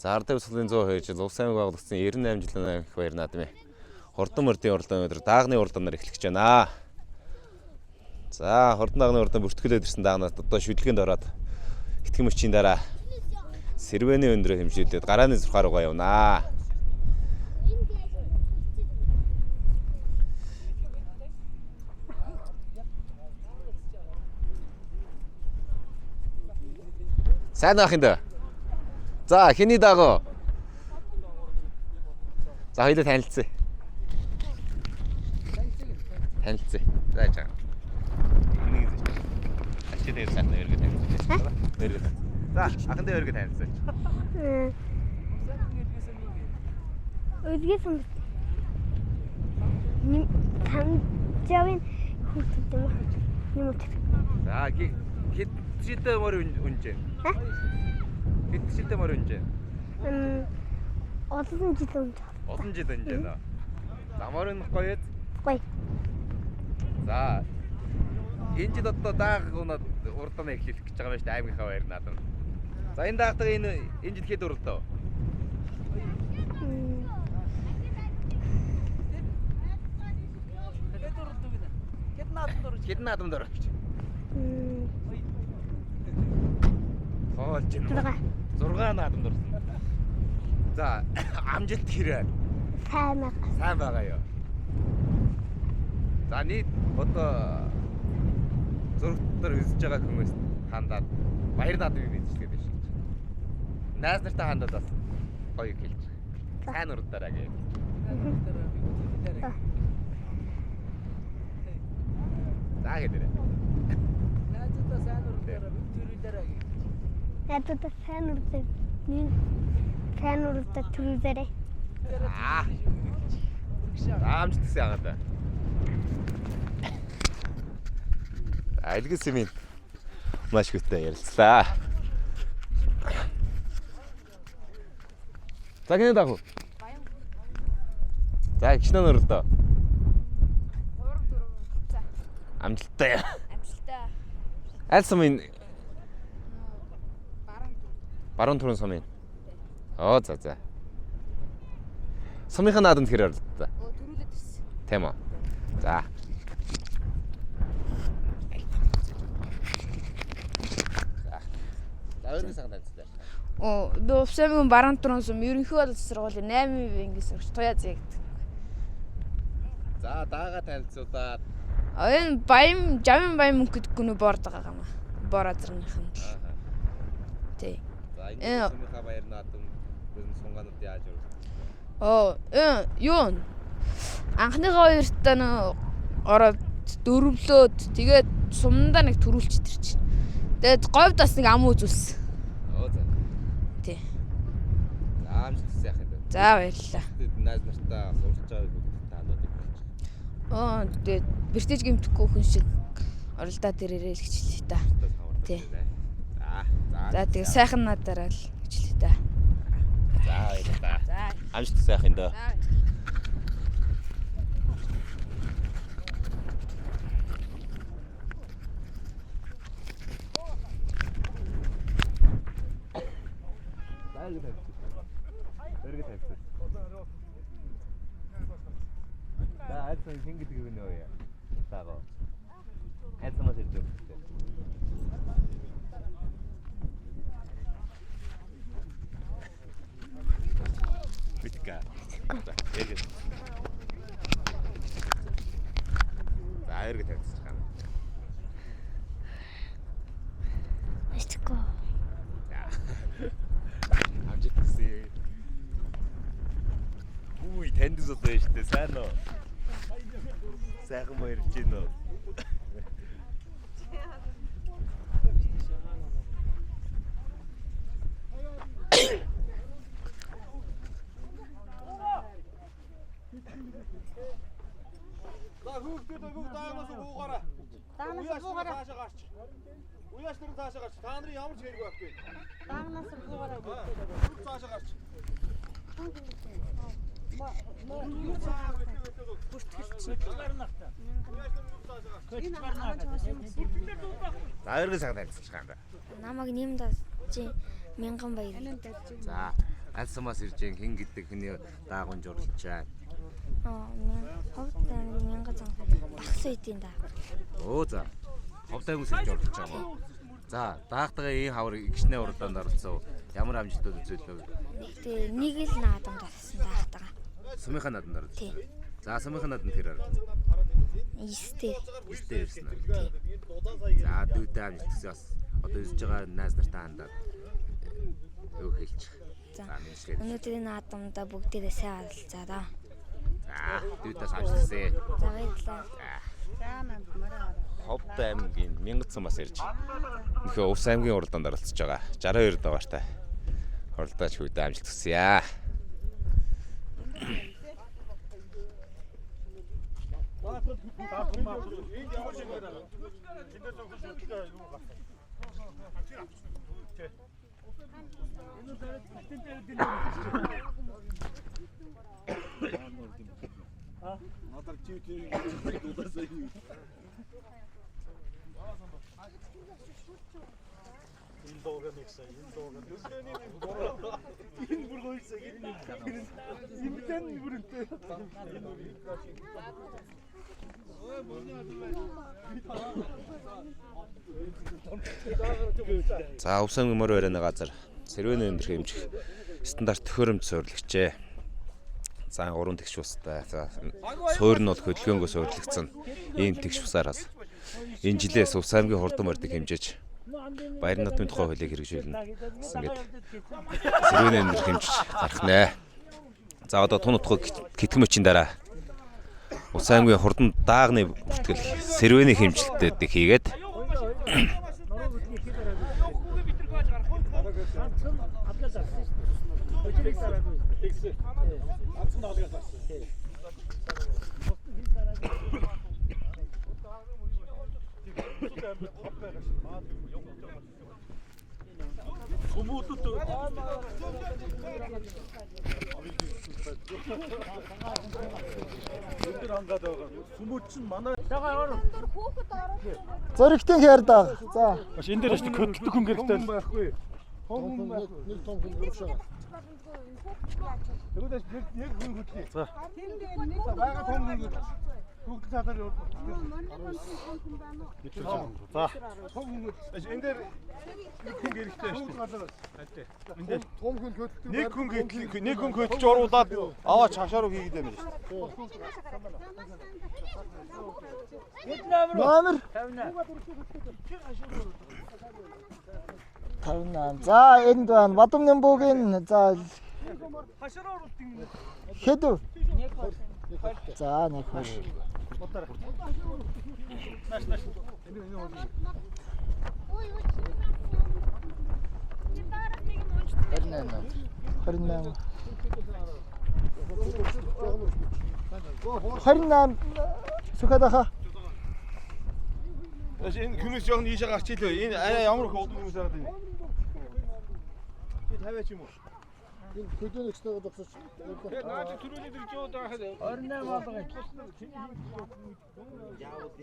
За Ардын Өсгөлийн 102 жил Улс аймаг байгуулагдсан 98 жилийн их баяр наадмын хурдан мөрдийн уралдааны өдөр даагны уралдаанаар эхлэх гэж байна. За хурдан даагны уралдаан бүртгүүлээд ирсэн даагнаас одоо шүдлгэнд ороод итгэм өчийн дараа сэрвэний өндрөө хэмжүүлээд гарааны зурхаар руугаа явнаа. Сайн ах энэ. За хэний даагуу. За хоёулаа танилцъя. Танилцъя. За жаа. Энийг зөв. Ачид дээр сайхан өргөд танилцъя. Өргөд. За ахын дээр өргөд танилцъя. Өргөд юм. Ним танжавын хүүхдүүд юм. За хэд жилдээ мөр үнжээ. Хэд жилдээ мөр үнжээ. Олон жил үнж. Олон жил үнжээ нөө. Замаар нь гоёд. Гоё. За энэ жил одоо дааг унаад урдаанаа эхлэх гэж байгаа юм шүү дээ аймгийнхаа баяр наадам. За энэ даагтаа энэ жил хэд уралдаа? Хэд наадамд орох гэж. Хоолж байна. 6 наадамд орсон. За амжилт хэрэг. Сайн байгаа юу? За нийт одоо зургатаар үзэж байгаа хүмүүс хандаад баяр наадмыг мэдчихлээ биш гэж. Найз нартай хандаад бас гоё хэлж. Сайн урдаараа гээ. За гэдэг. Найзуудаа сайн урдаараа төрүүлээрээ гээ. Найзуудаа сайн урдаа. Сайн урдаа төрүүлээрээ. Амжилт хүсье агаадаа. Айлгс юм. Маш хүтээ ярилцлаа. За гэнэ даа. За гişнэн өрөлдөө. 3 4. За. Амжилттай. Амжилттай. Аль сумын Баруун Баруун сумын. Оо за за. Сумынхаа наадамд хэрэг орлоо. төрүүлээд ирсэн. Тийм үү. За. Өөрөөс хагаад ажиллаа. Би Улс аймгийн Баруун сум ерөнхий боловсрол сургуулийн 8-ийн ангис сурагч Туяа Зэг. За даага танилцуулаад. Энэ Жавын баян мөнгөд гүнүү борд байгаа юм аа. Бор азрынх нь. Тий. За энэ сумынхаа баяр наадам бүрэн сунгаанууд яаж юу анхныхаа хоёртаа ороод дөрвлөөд тэгээд сумдаа нэг төрүүлч итэрч. Тэгээд говьд бас нэг ам үзүүлсэн. Оо за. Тий. За амжилт хүсье яах юм бэ? За баярлалаа. Найз нартаа сурч байгаа хүмүүс таандаад байна. Тэгээд бэртэж гэмтэхгүй хүн шиг оролдоод ирээрэй л гэжлээ та. Тий. За тэгээд сайхан надаараа л гэжлээ та. За баярлалаа. За. Амжилт хүсье яах юм дөө. За. Өргөд тавьчих. За альсан хин гэдэг юм нөө яа. Таагаа. Альсамаас ирж байна. Битка. Эргэж. За эргэж тавьчих юм. Эцэко. Амжилт хүсье. Үй танд зот байж тээ сайн уу? Сайхан баярч гин үү? За хүүхдүүд даагнаас уугаараа. Даагнаас уугаараа цаашаа гарч. Уяаш тэр цаашаа гарч. Та нарын ямар ч хэрэг байхгүй. Даагнаас уугаараа. Цаашаа гарч. За өргөс хагаад танилцчих юм да. Намайг нэм даж 1000 баяр. За Альсамаас ирж хэн гэдэг хүний даагуун журлчаа. Ховд аймгийн 1000 цанхаа багс үйдийн даа. Өө за. Ховд аймгаас ирж журлж байгаа юм. За, даахтайгаа энэ хавар гişнээ уралдаанд оролцсон. Ямар амжилтууд үзүүлв? Тэгээ нэг л наадамд орсон даахтайгаа. Сумынхаа наадамд оролцсон. Тий. За, сумынхаа наадамд хэрэг оролцсон. 9-тэй. Ирсэн. За, дүүтэй амжилттай бас одоо үзэж байгаа найз нартай хандаад юу хэлж. За. Мэдслээ. Өнөөдрийн наадамдаа бүгдээрээ сайн оролцоо даа. За, дүүтээс амжилттай. За баярлалаа. Ховд аймгийн 1000 цамаас ирж нөхөө Увс аймгийн уралдаанд оролцож байгаа. 62 даваартай уралдаач хүйдэ амжилт хүсье. Надад чивтийн дуудасаа юу. Индоогамиксаа, энэ бүргойсаа имтэн бүрэнтэй. За, Увс аймгийн морь барайны газар Сэрвэний өндөр хэмжих стандарт төхөөрөмж суурьлагчээ. За, 3 тэгш устай. За, суур нь бол хөдөлгөөнгөө суурлагдсан. Ийм тэгш усаараас энэ жилээс Увс аймгийн хурдан морьдыг хэмжиж баяр нутгийн тухай хуулийг хэрэгжүүлнэ. Ингээд Сэрвэний өндөр хэмжиж гарах нэ. За, одоо тун утгыг гэтгэм өчийн дараа Увс аймгийн хурдан даагны бүртгэл Сэрвэний хэмжилтүүдийг хийгээд Зөрөгтийн хээр дааг. За. Маш энэ дээр шүү хөдөлдөг хүн гэрэлтэй байхгүй. Нэг том хүн уушаа. Тэгвэл яг хүн хөдлөе. За. Бага том хүн хөдлөе. Бүгд цаадаар юу? За. Том хүн энэ дээр нэг хүн гэрэлтэй шүү. Энд дээр Том хүн хөдөлдөг. нэг хүн хөдлөж оруулаад аваач хашаа руу хийгээд юм шүү. Номер 58. За энд байна. Бадамны бүгийн за Хашаа оруулдаг. хэдв. За нэг хаш. Харин сухадаха. Энэ хүмүүс жоохон ийшээ гарч ийлээ. Энэ арай ямар их удам хүмүүс хараад байна. Би 50 ч юм уу. Энэ хөдөөнөстэй бодсоч. Наад түрүүний дэр жоо даахад 28 болго. Яавал.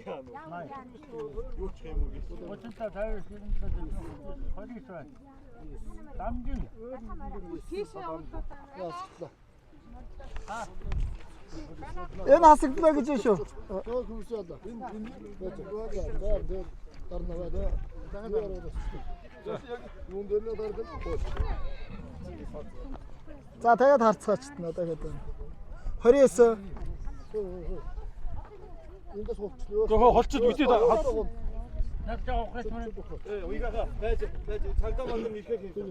Юу ч юм уу. 50 20 Дамжин. Энэ хасагдлаа гэж шүү. Тоо хүсэлээ. Энэ дарнаваа. За тэгээд харцгаач надад гэдэг. 29. Эндээс болчихлоо. Гоо холцод битээ. Наад явах гэж мөн. Уйгаха. Байж цагдаа маань ирэхээ хийсэн.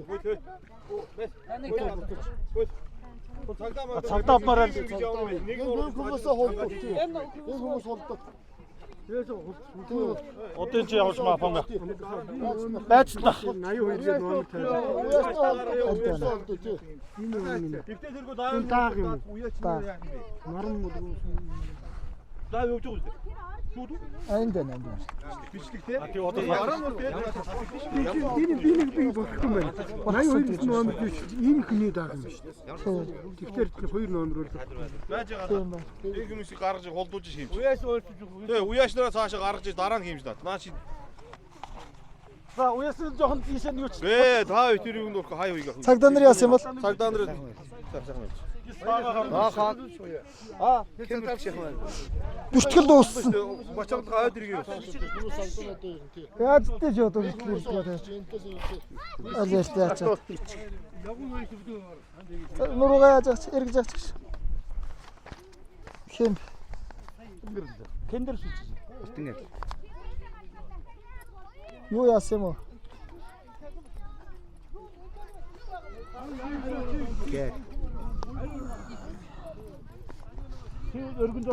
Цагдаа авмаар нэг хүмүүсээ холддог. Энэ хүмүүс холддог. Одоо чи явж мафан га. Байцлаа. 82-ээр номер тавь. Тэгтээ зэрэгөө дааг юм. Наран мод. Даа явж байгаа үү? Шүүд үү? Энд байна. Бичлэгтэй. Тий одоо араа мөр тий. Би болохгүй байна. 82 номер биш. Энэ хүний дааг юм шүү дээ. Тэгэхээр 2 номер бол байж байгаа. Энэ хүмүүсийг гаргаж холдуулж шимж. Уяаш уулж. Тий уяаш нараа цаашаа гаргаж дараа нь химж даа. Наа чи За уяасан жоохон тийшээ нь юу ч. Гээ, та хоёр тэрийг нөрөх хай хуйгаа. Цагдаа нар яасан юм бол? Цагдаа нар. Бүртгэл дууссан. Бачаад гавд иргий. Яаж тийж одоо бүртгэл ирэх вэ? Аль яаш. Нуруугаа яаж эргэж авч гэж. Хэм. Кендер шийдсэн. Юу яасан юм уу?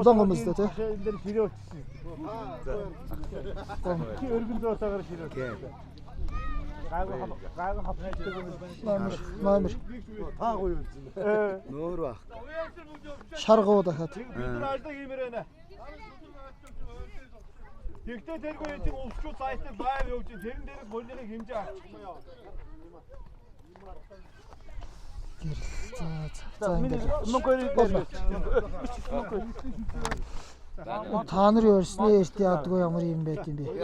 Удаан гомсдоо тий. Энэ дэр ширээ өчсөн. Чи өргөн зоотойгоор ширээ. Гайгүй хавчдаг юм байна. Номер. Таагүй юм. Нөөр баг. Шаргуу дахиад. Бид нар ажлаа хиймээр байна. Тэгтээ тэргүй энэ өвчүүд сайтад байв явж тэрэн дээрээс болныхыг хэмжээ авчихсан яа. За та нар өрснөө эрт яадгүй ямар юм байт юм бэ?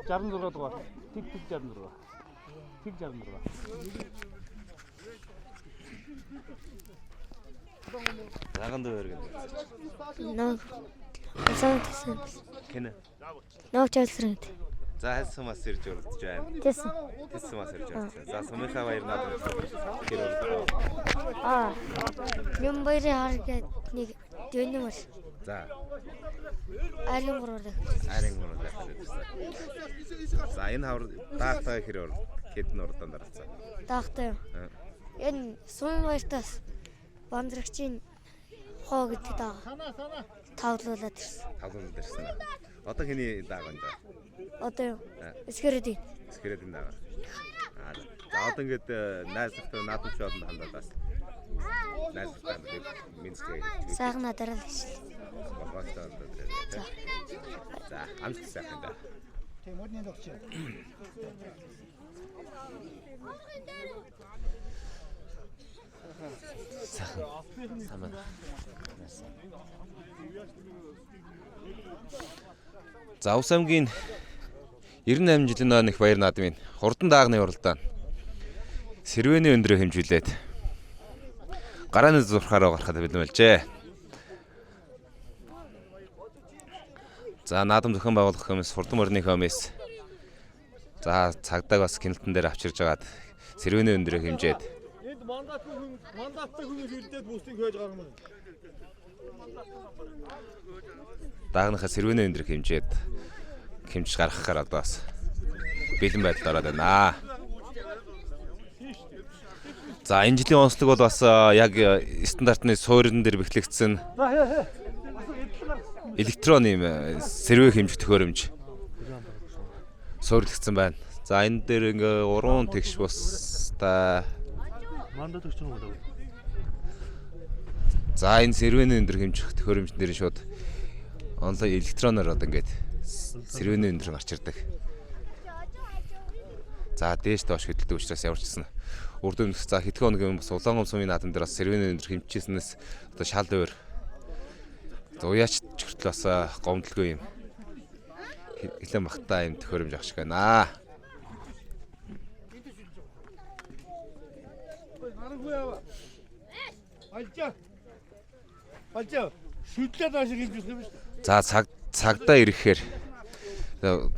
66 дугаар. Тэг 66. Тэг 66. Заганд өргөн. Нөө. Асаалтсан. Кэнэ. Нөө чөлсрэнт. За хайсан мас ирж урдж байна. Тэсэн. Тэсэн мас ирж урдж байна. За сумынхаа баяр надад тэр Юм баярын харгээд нэг дөнөмөр. За Арийн гурваар. арийн мөр дахиад. За энэ хавар даахтай хэрэг хэдэн урдан даралцсан. Таахтай юм. Энэ сум баяртаас бандрагчийн хоо гэдэг даа. Тавлуулаад ирсэн. Тавлуулаад ирсэн. Одоо хэний дааг байна да? Одоо юу? Эсгэрэдийн. Скрэдэн дааг. За одоо ингээд найз нөхдөд наадамч болонд хандаад бас. Найз нөхдөд Минскээ. Сайхан надараа л гэж. За амжилт сайхан да. Тийм модны догч. Самаа. За Увс аймгийн 98 жилийн нөх баяр наадмын хурдан даагны уралдаан Сэрвэний өндрөө хэмжүүлээд гарааны зурхаараа гарахад бэлмэлжээ. За наадам зохион байгуулах хүмүүс хурдан мөрний хүмүүс за цагдааг бас киналтан дээр авчирж агаад Сэрвэний өндрөө хэмжээд Энд мандаттай хүмүүс ирдээд бүстийг хөөж гаргана. даагныхаа Сэрвэний өндрөө хэмжээд хэмжиж гаргахаар одоо бас бэлэн байдалд ороод байна. За энэ жилийн онцлог бол бас яг стандартны суурин дээр бэхлэгдсэн электрон юм сэрвэ хэмжих төхөөрөмж суурилгдсан байна. За энэ дээр ингээ уран тэгш бустай Мандат өгч юм уу? за энэ сэрвэний өндөр хэмжих төхөөрөмж нэр шууд онлайн электроноор одоо ингээд сэрвэний өндөр гарч ирдэг. За дээш доош хөдөлдөг учраас яварчсан. Урд өмнөх за хэдхэн хоногийн бас Улаангом сумын наадам дээр бас сэрвэний өндөр хэмжижсэнээс одоо шал өөр. За уяач хүртэл бас гомдлгүй юм. Илэн багтаа юм төхөөрөмж авах шиг байна. Алжаа. Шүтлээд ашиг хийж болох юм шүү. За цагдаа ирэхээр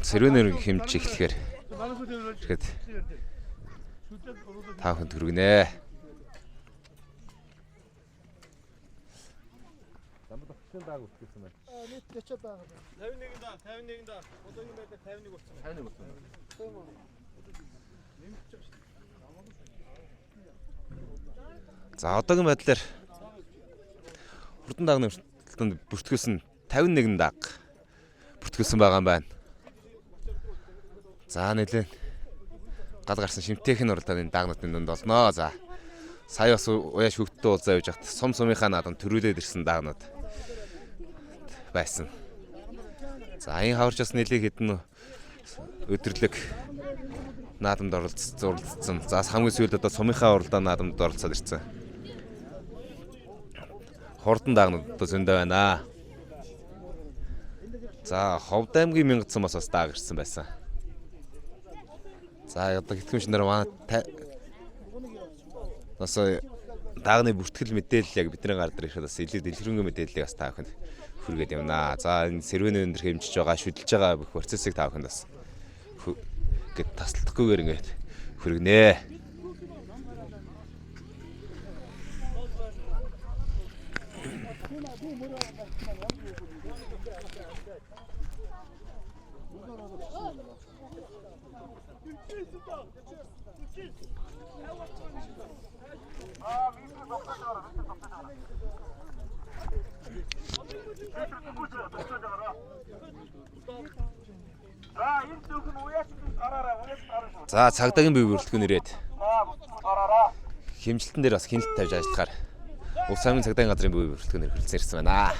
сэрвэний хэмж эхлэхээр тэгэхэд та бүхэнд хүргэнэ. Замд өгсөн дааг үтгэсэн байна. Нийт 40 даа. 51 даа, 51 даа. Одоогийн байдлаар 51 болсон. 51 болсон. За одоогийн байдлаар хурдан даагны уртанд бүртгүүлсэн 51 дааг бүртгүүлсэн байгаа юм байна. За нэлээд гал гарсан шимтээхэн уралдааны даагнуудын дунд олноо. За сая бас уяаш хөвгтөө уулзаа явж хат сумынхаа наадам төрүүлээд ирсэн даагнууд байсан. За энэ хаварч бас нэлээд хэдэн өдөрлөг наадамд оролцсон. За хамгийн сүүлд одоо сумынхаа уралдааны наадамд оролцоод ирсэн. Хурдан даагнууд одоо зөндөө байна. За Ховд аймгийн Мянгат сумаас бас дааг ирсэн байсан. За одоо хэтгэмч нар манай бас даагны бүртгэл мэдээлэл яг бидний гар дээр ирэхэд бас илүү дэлгэрэнгүй мэдээллийг бас та бүхэнд хүргээд явнаа. За энэ Сэрвэний өндөр хэмжиж байгаа, шүдэлж байгаа бүх процессыг та бүхэнд бас гэд таслахгүйгээр ингээд хүргэнэ. За цагдаагийн бие бүрэлдэхүүн ирээд хэмжилтэн дээр бас хяналт тавьж ажиллахаар Увс аймгийн цагдаагийн газрын бие бүрэлдэхүүнээр хүрэлцэн ирсэн байна.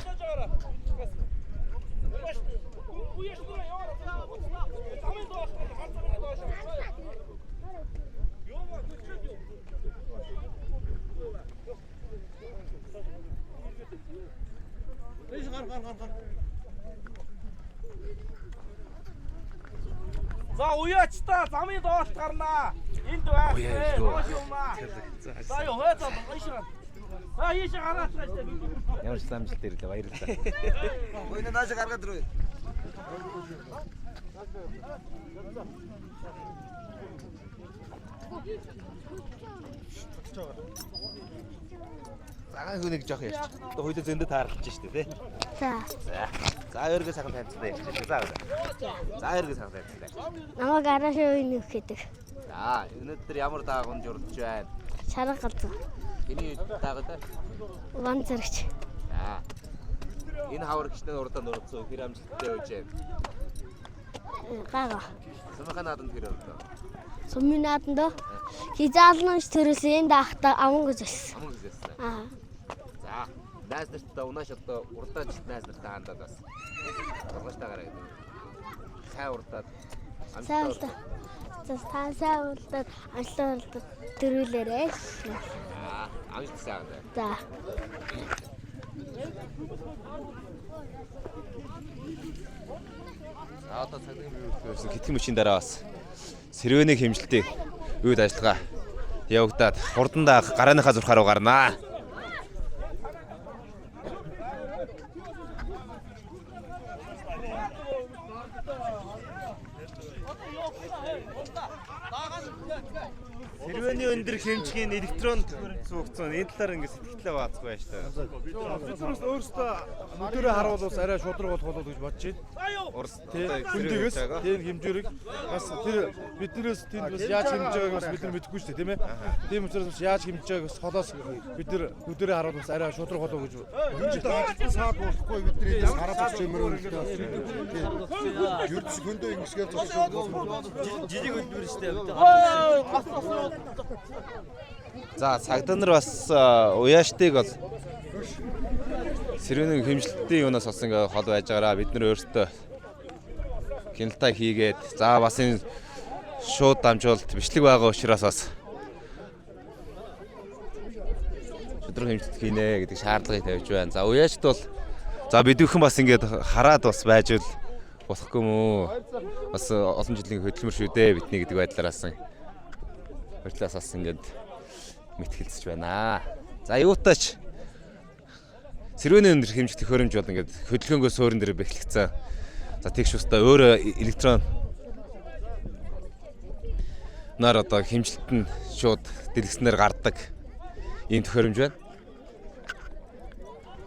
За уяач та замын доолт гарнаа. Энд байх. За юу хөөцөө ийшээ. За ийшээ гараач тааштай. Ямар ч амжилт ирлээ баярлалаа. Ойно нааш гаргаад ирвэ. Цагаан хүнийг жоох ярьч. Одоо хоёул зөндөө таарч штэ тий. За өөргөө сайхан тавьцтай ярьчих. За өөргөө сайхан тавьцтай. Намайг араш ууны өгдөг. За өнөөдөр ямар даагунд журдж байна? Шарга галзуу. Эний даагад Ван зэрэгч. за энэ хавар гişнээ урдаа нурцсан хэр амжилттай байж байна. Гага. Сумхан нааданд хэр өрдөө. Сумын нааданд хизаалнаш төрөсөн дахта аван гэж байсан. Аман гэжсэн. Аа. За найз нартаа унааш одоо урдаач найз нартаа хандаад бас. Ургаштайгаараа гэдэг. Сайн урдаад Саалта. Саалта амжилттай төрүүлээрэй. амжилт сайн байна. За. За одоо цагийн бүрэлдэхүүнээс хэтгэн мөчийн дараа бас Сэрвэний хэмжилтийг үед ажиллагаа явагдаад хурдандаа гарааныхаа зурхаа руу гарнаа. Сэрвэний өндөр хэмжгийн электрон суугцсан энэ талаар ингэ сэтгэлээ баацгүй байж та. Биднээс өөрсдөө нүдэрээ харуулвал арай шудраг болох гэж бодож байна. Хүндээс тийм хэмжээрэг бас тэр биднээс тэнд бас яаж хэмжиж байгааг бас бид нар мэдэхгүй шүү дээ, тийм ээ. Тийм учраас бас яаж хэмжиж байгааг бас холоос бид нар нүдэрээ харуулвал арай шудраг болох гэж Хүнтэй ажилтан саад болохгүй бидний эдээс хараад авч юмроо үлдээ. Юрдс хүндээ ингэсгээр Жижиг хөлбөр штэ. За цагдаа нар бас уяаштыг бол Сэрвэний хэмжилтийн юунаас олсон ингээ хол байж байгаараа бид нар өөрсдөө хяналтаа хийгээд за бас энэ шууд дамжуулалт бичлэг байгаа учраас бас өдрөө хэмжилт хийнэ гэдэг шаардлагыг тавьж байна. За уяашд бол за бидүүхэн бас ингээд хараад бас байж л болохгүй мүү. Бас олон жилийн хөдөлмөр шүү дээ бидний гэдэг байдлаараас хөртлөөс бас ингээд мэтгэлцэж байна. За юутаач Сэрвэний өндөр хэмжих төхөөрөмж бол ингээд хөдөлгөөнгөө суурин дээр бэхлэгцэн. За тэгш устаа өөр электрон нар одоо хэмжилт нь шууд дэлгэснээр гардаг ийм төхөөрөмж байна.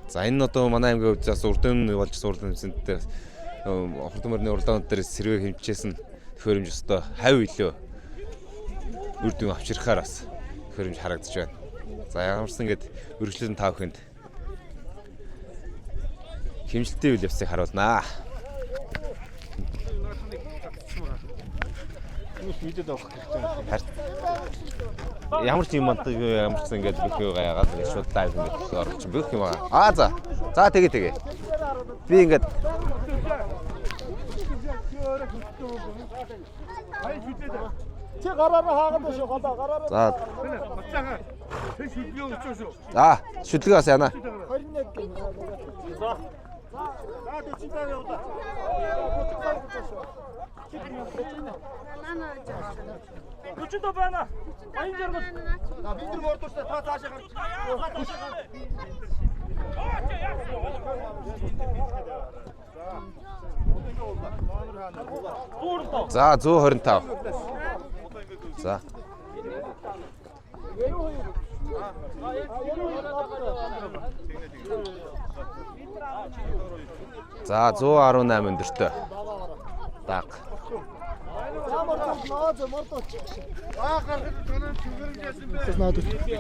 За энэ одоо манай аймгийн хувьд бас урдын болж суурин хэмжээтэй хурдмөрний уралдаанууд дээр Сэрвээ хэмжижсэн төхөөрөмж өстой хав илүү үр дүн авчирхаар бас төхөөрөмж харагдаж байна. За ямарсан ингээд үргэлжлэн та бүхэнд хэмжилтийн үйл явцыг харуулнаа. Ямар ч юм амтаг ямар ч ингээд бүх юм гаягаад шууд лайв ингээд орж бүх юм аа. За тэгээ. Би ингээд Чи гараараа хаагаад шүү голоо гараараа. за Тэг шүлгээ өчөө шүү. за шүтлгээс яана. 21 гэх. За. За 40 таа явуулаа. Өчигдөр байна. Баян жаргал. За бид нар мордуулсан та цаашаа гарч. За 125. За. За 118 өндөртөө. Даг.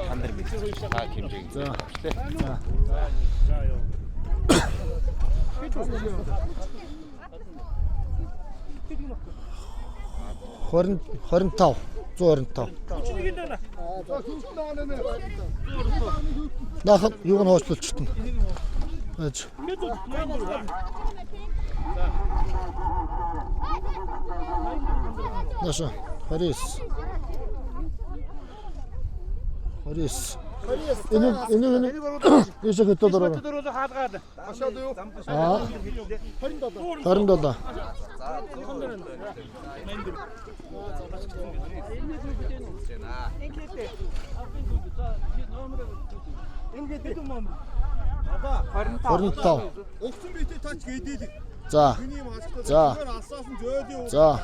Хандар бий. Та хэмжээг. За. Хорин 25 125. Нахад юуг нь хоочлуулчихтана. Аж. Наша. Харис. Энэ ийшээ төдөрөө. Өдрөөс хаалгаад. Аа. 27. Хоринтав. Өгсөн битээ тач гэдэлэг. За. Миний юм хасдаг. За. Алсаасан зөөлөө. За.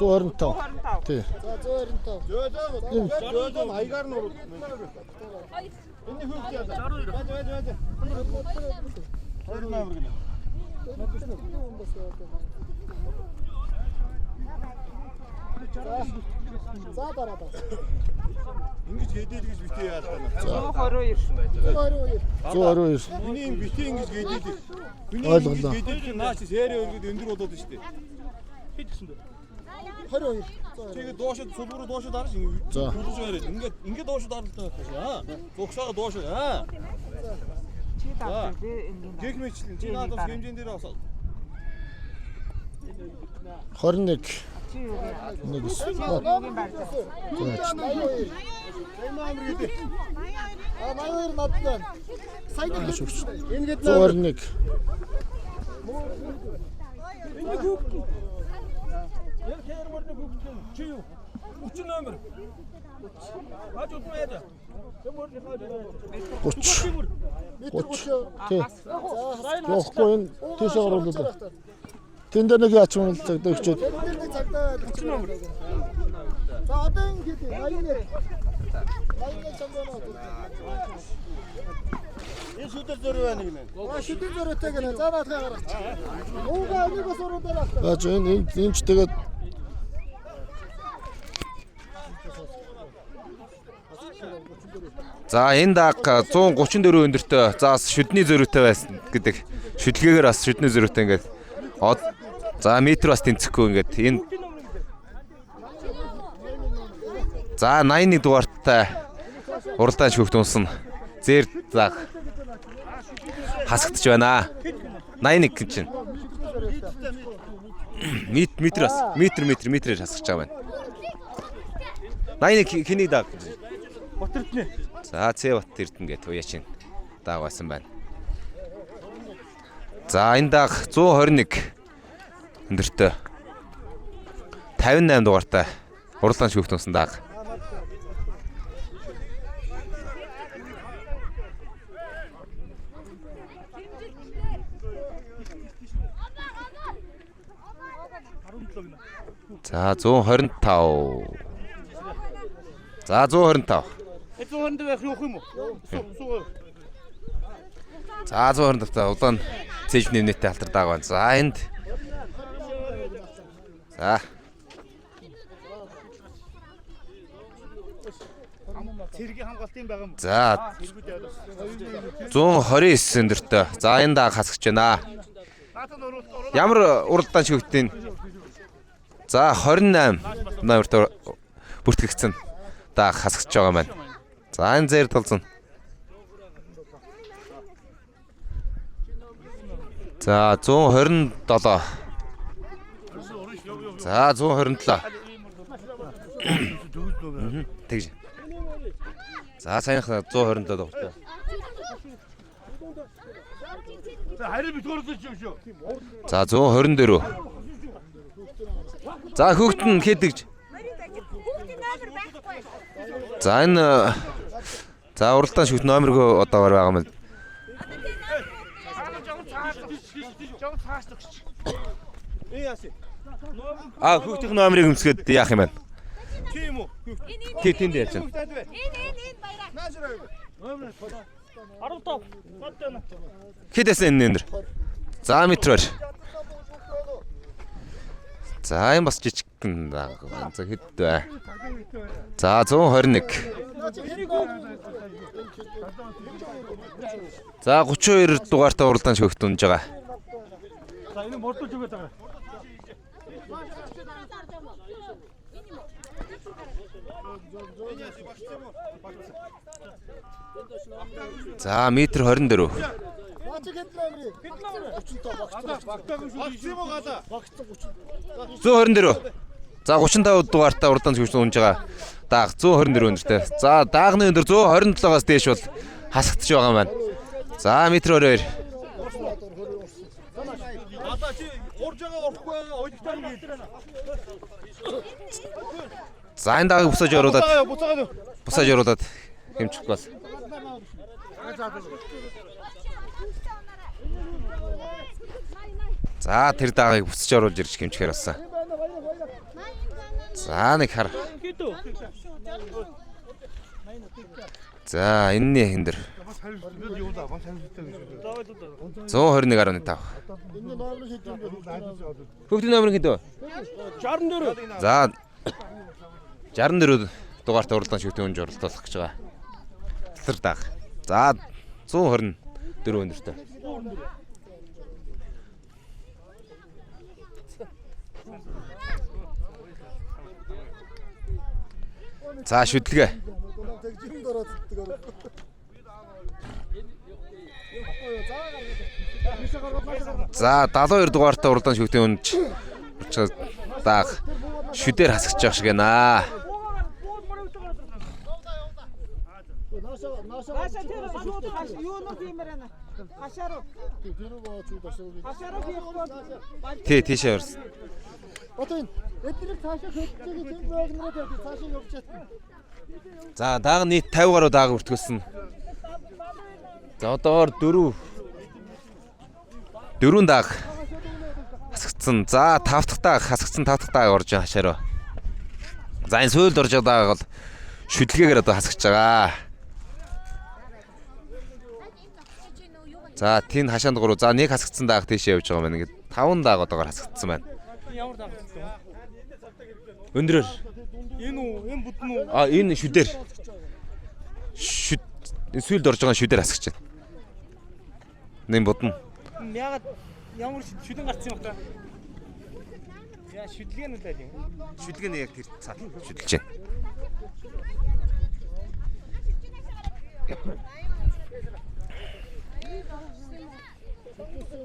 125. Тий. Зөөлөө хаягаар нь урд. Эний хүүхд яа. Ваа. 28 гинэ. За дараа. Ингэж гэдэл гэж битээ яалаа. 122. Миний юм битээ ингэж гэдэл. Ойлголоо. Гэдэл наач сэрээ өргөд өндөр болоод шүү дээ. Хэд гэсэн бэ? 22. Тэгээ доошод сулбаруу доошод харж ингэ. За. Хөлж байраад ингээд доошод харалтай байх шээ. Зогсоогоо доошод. Чи даа би Гэх мэтлэн чи надаас хэмжээнд дээр бас 21. чи юу вэ? Нэг. Юугийн барьж. Маяр надтай. Сайн нэг шүрч. Ингээд 121. Яг тэр мөрний хүүхдэн чи юу? 30 номер. Хаж утмаад. Тэр мөрний хаж. 30. Тий. Явахгүй энэ тийшээ оруулаад. Тэнд нэг яач юм л өгчөөд. За одоо ингэж 81. 81 чамдаа. энэ шүдэр зөрөө байна гинэ. Шүдэр зөрөөтэй гэнэ. За наадхаа гаргач. Уугаа нэг бас уруу дээр авах. За энэ ч тэгээд За энэ даг 134 өндөртөө. За шүдний зөрүүтэй байсан гэдэг. Шүдлгээгээр бас шүдний зөрүүтэй ингээд за метр бас тэнцэхгүй ингээд энэ за 81 дугаартай уралдаан шүүхт унсан зэр заг хасагдж байна. 81 гэж чинь. Метрээр хасагдж байгаа байна. 81 хэний даг? Батэрднэ. За Цэбат Эрдэнэ гэдэг уяа чинь даг байсан байна. За энэ даг 121 өндөртөө 58 дугаартай уралдаан шүүхт унсан даг. За 125. За 125. 120 байх юу юм уу? За 125 улаан цэж нэмнэтэй алтардаг байна. За энд. За. Цэргийн хамгаалтын байгаа юм. За 129 өндөртөө. За энэ даг хасгаж байна. Ямар уралдаан шүүхтийн. За 28 номерт бүртгэгдсэн даг хасгаж байгаа маань. За энэ зэр толсон. За 127. За 127. Тэгж. За саяхан 127 дугаартай. Харин бит орсон юм шүү. За 124. За хүүхэд нь хэдэгж. За энэ за уралдаан шүт номергүй одоогоор байгаа юм. Хүүхдийн номерыг өмсгөөд яах юм бэ? Тийм үү? Тэнд яаж вэ? Энэ. 15. Модна. Хэдээс энэ нэр. За метрээр. За юм бас жижигхэн даа. За хэд вэ? За 121. За 32 дугаартай уралдаан шүхт унж байгаа. За энэ мордуулж өгöd байгаа. За метр 24. Багцсан уу гала? 124. За 35 дугаартай уралдаан шүхт унж байгаа. Дааг 124 өндөртэй. За даагны өндөр 127-аас дээш бол хасагдчих байгаа юм байна. За метр 22. Одоо чи урж байгаа урахгүй байгаа ойлготой юм гээ. За энэ даагийг бусаж оруулаад Буцаагаад. бусаж оруулаад хэмжих бол. За тэр даагийг бусаж оруулж ирж хэмжихээр болсон. За нэг хар. За энэний хиндэр 121.5. Хүүхдийн номер хэд вэ? 64. За 64 дугаартай уралдаан шүхтийн өнж оролцох гэж байгаа. Тэр дааг. За 124 өндөртэй. За шүдлгээ. За 72 дугаартай уралдаан шүхтийн өнж дааг шүдээр хасгаж явах шиг байна. Тий тийшээ орсон. За дааг нийт 50 гаруй дааг өртгүүлсэн. За одоогоор 4 дааг хасагдсан. За 5 дахь дааг хасагдсан, 5 дахь дааг орж хашаараа. За энэ сүүлд орж байгаа дааг бол шүдлгээгээр одоо хасгаж байгаа. За тэнд хашаанд 3. За нэг хасагдсан дааг тийшээ явж байгаа юм байна. Ингээд 5 дааг одоогоор хасагдсан байна. Ямар дааг вэ? Өндрөөр. Энэ үү? Энэ бүтэн үү? Энэ шүдээр. Энэ сүүлд орж байгаа шүдээр хасгаж байна. Нэм бодно. Ягаад ямар шүдэн гарцсан юм бэ? Яа шүдлэг нь үлээ юм. Шүдлэг нь яг тэр цаад шүдэлж байна.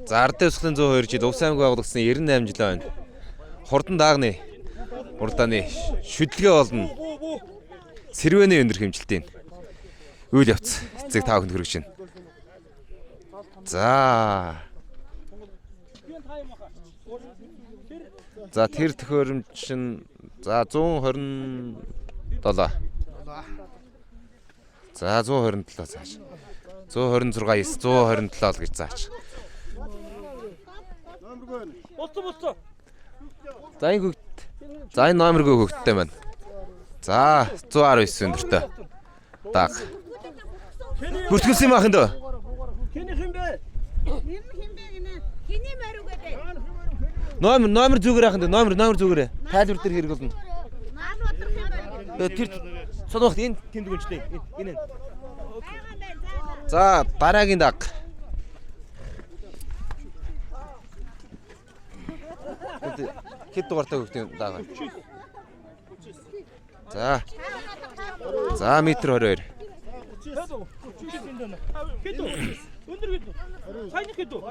За Ардын Өсгөлийн 102 жил Увс аймаг байгуулагдсан 98 жилийн хойно хурдан даагны уралдааны шүдлгээ болно. Сэрвэний өндөр хэмжилтийн үйл явц эцэг та бүхэнд хүргэж байна. За тэр төхөөрөмж нь за 127. За 127 зааш. 126 9 127 л гэж заач. Болцоо. За энэ хөгт. За энэ номергүй хөгттэй байна. За 119 өндөртэй. Даг. Бүртгүүлсэн юм ахын дөө. Хин хин бэ? Хиний мөрөг бэ? Номер зүгээр ахын дөө. Номер зүгээрээ. Тайлбар дээр хэрэг болно. Маань бодрох юм байна. Тэр соногт энэ тэнд гүнжтэй. Энэ. За дараагийн даг. Хэд дугаартай хөгтийн даг. За метр 22. Хэд үү? Өндөр хэд үү? Сайн хэд үү?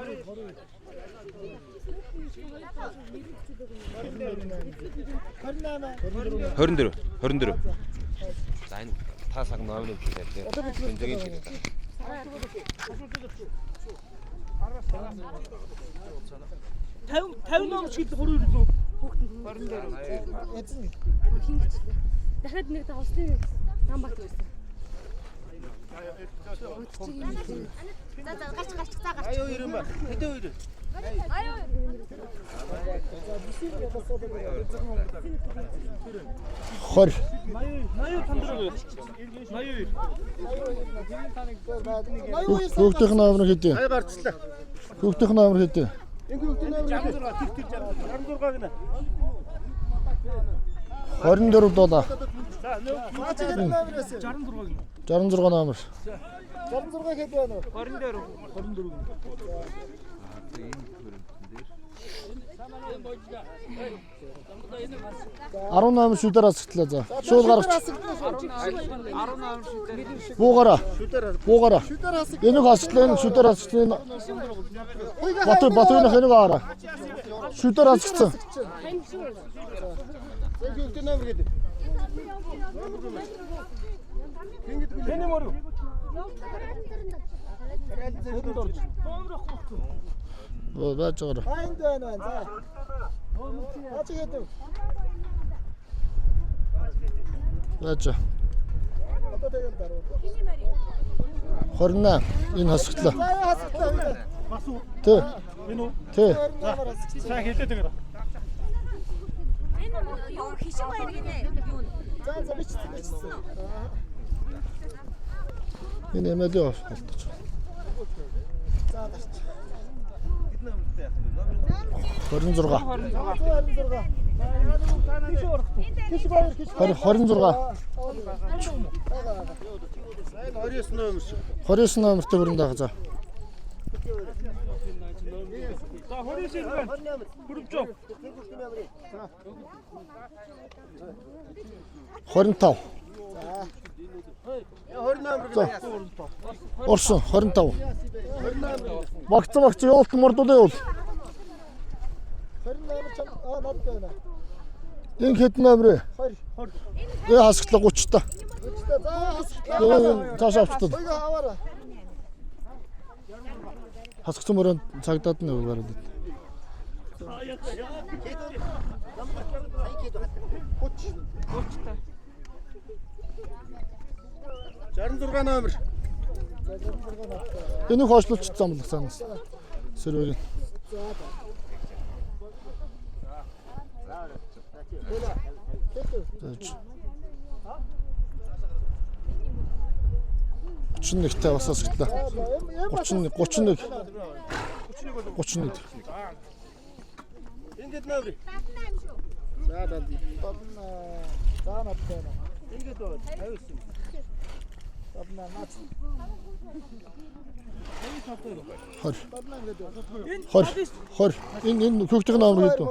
24. За энэ та цаг номер өгч байна. Эндгийн шиг. 50 номч гэлээ 3 юу? Дахиад нэг давслыг нам багт байсан. Гарч цаа гарч. Аюу ирэн ба. Хэдэн үер? Хор. 80 тандраг. 80. Хүүхдийн номер хэдий? Ай гарцлаа. Хүүхдийн номер хэдий? Энэ хүүхдийн номер 66 тэр 66 гэнэ. 24 доо. За нөө 66 номер. 66 хэд байна вэ? 24. 10 номер шүдээр асагтлаа за. Шууд гаргач. 10 номер шүдээр. Буугараа. Энийг асагтлаа, шүдээр асагтлаа. Батуйнах энийг аараа. Шүдээр асагцсан. Хүүхдийн номер гэдэг. Тэний мөр. Байж байгаа. Хайнд байна за. Ачи гэдэг. Байж. 28 энэ хасагтлаа. Тэ. Тэ. За хэлээд байгаа. Юу хишиг байна гинэ. Юу. За бичсэн. Энэ эмэлээ болтож. За гарч. 26. 29 номертэй бүрэн даах за. За 29 байна. Бүрвч. 25. Орсон 25. Багц явуулт мордуулаа явуул. 28 чам над байна. Энэ хэд номер? 20. Энэ хасагтлаа 30 та. 30 та. За хасагтлаа. Цааш авчихсан. Хоёроо аваарай. Хасагцсан мөрөнд цагдаад нь өгөөрэй. 66 номер. Энийг хойшлуулчихсан юм л санаас. Сэрвэг. Та бас асагтлаа. 31. Ингээд номер. За далди. За над байна. Ингээд бол 59. Табна нац. Хор. Энэ хүүхдийн номер хэд вэ?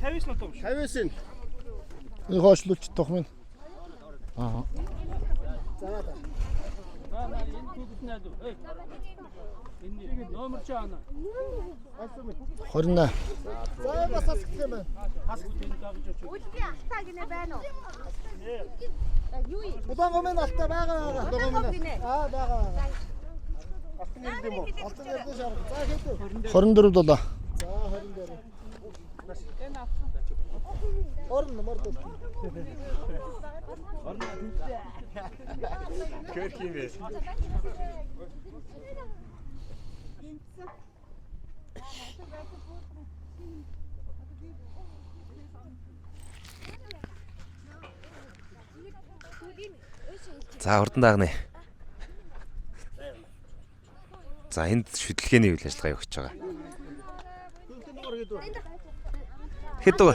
59. Энэ хойшлуулчих тох минь. Аа. За. Энэ номер чаана. 28. За бас асгах юм байна. Үлби алтаа гинэ байна уу? Юу юм? Удаангомын алтаа байгаа. Аа байгаа. Алтан ирдэм үү? Алтан ирдэ шар. За хэд вэ? 24 доллар. За 24. Орно мордо. Көр хин бэ? За хурдан даагна. За энд шүтлгээний үйл ажиллагаа явуулж байгаа. Хэд вэ?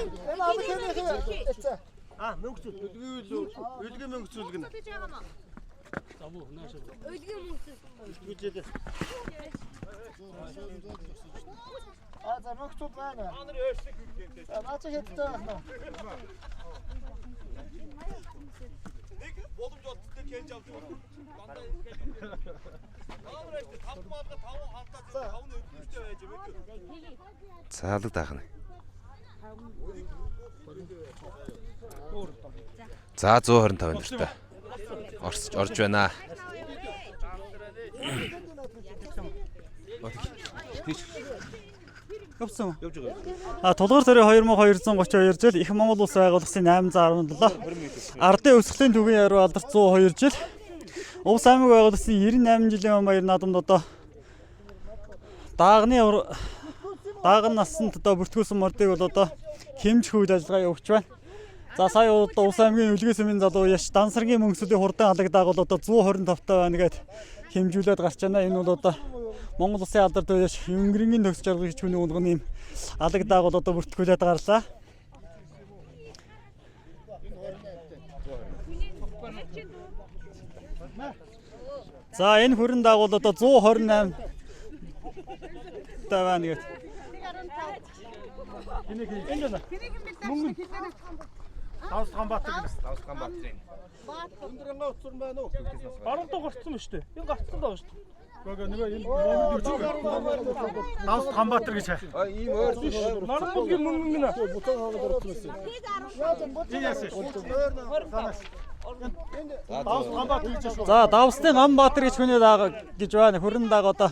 Мөнгөцөл. Үлгэн мөнгөцөл гэнэ. Үлгэн мөнгөцөл. За мөнгөцөл байна. Наач хэдтэй байна. Нэг боломж олдтой кенж авч байна. Дандаа наамраач 5 маалга 5 халтаа 5 нь өдөртөө байж байгаа. Цаалаг даахна. За 125 нэртэй. Орж байна. Явсан. Тулгуур сарын 2232 жил Их Монгол Улс байгууллагын 817 Ардын өсгөлийн төвийн яруу алдарт 102 жил Увс аймаг байгууллагын 98 жилийн баяр наадамд одоо даагны насанд одоо бүртгүүлсэн мордыг бол одоо хэмжих үйл ажиллагаа явуулж байна. За сая одоо Увс аймгийн үлгээс өмнө залуу яш дансаргийн мөнгөсүүдийн хурдан алагдаад бол одоо 125 байна гэд хэмжүүлээд гарч байна. Энэ бол одоо Монгол Улсын алдарт яш өнгөрийн төгс жаргал гэж хүний унганы юм алагдаад бол одоо бүртгүүлээд гарлаа. За энэ хүрэн дагуул одоо 128 таван гэд. Давс Ганбаатар гэсэн. Давс Ганбаатарын. Өндөрөнгө утсан байна уу? Баруунтаа гарцсан ба штэ. Энэ гарцсан даа штэ. Нөгөө энэ Давс Ганбаатар гэж. Ийм өөр биш. Нармуудгийн мөнгө нэ. Давс Ганбаатар гэж. За Давстын Ганбаатар гэж хүний даа гэж байна. Хүрэн дааг одоо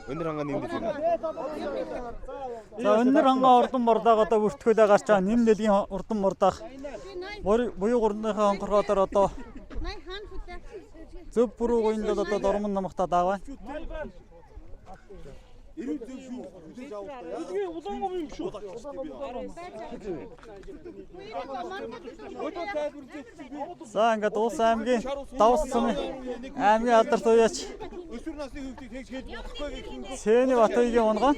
Өнөр хангаа нэмдэж байна. За өнөр хангаа урдан мордааг одоо бүртгүүлээ гарч байгаа. Нэм дэлгийн урдан мордаах буюу гурныхаа хонхоргоодоор одоо зөв бүрүү гоёнд одоо дормон намхтаа дааваа. За ингээд Улс аймгийн Давс сумын аймгийн алдарт уяач Өсвөр насны хүүхдийг тэгж хийж болохгүй гэх юм. Сэний Батойгийн унган.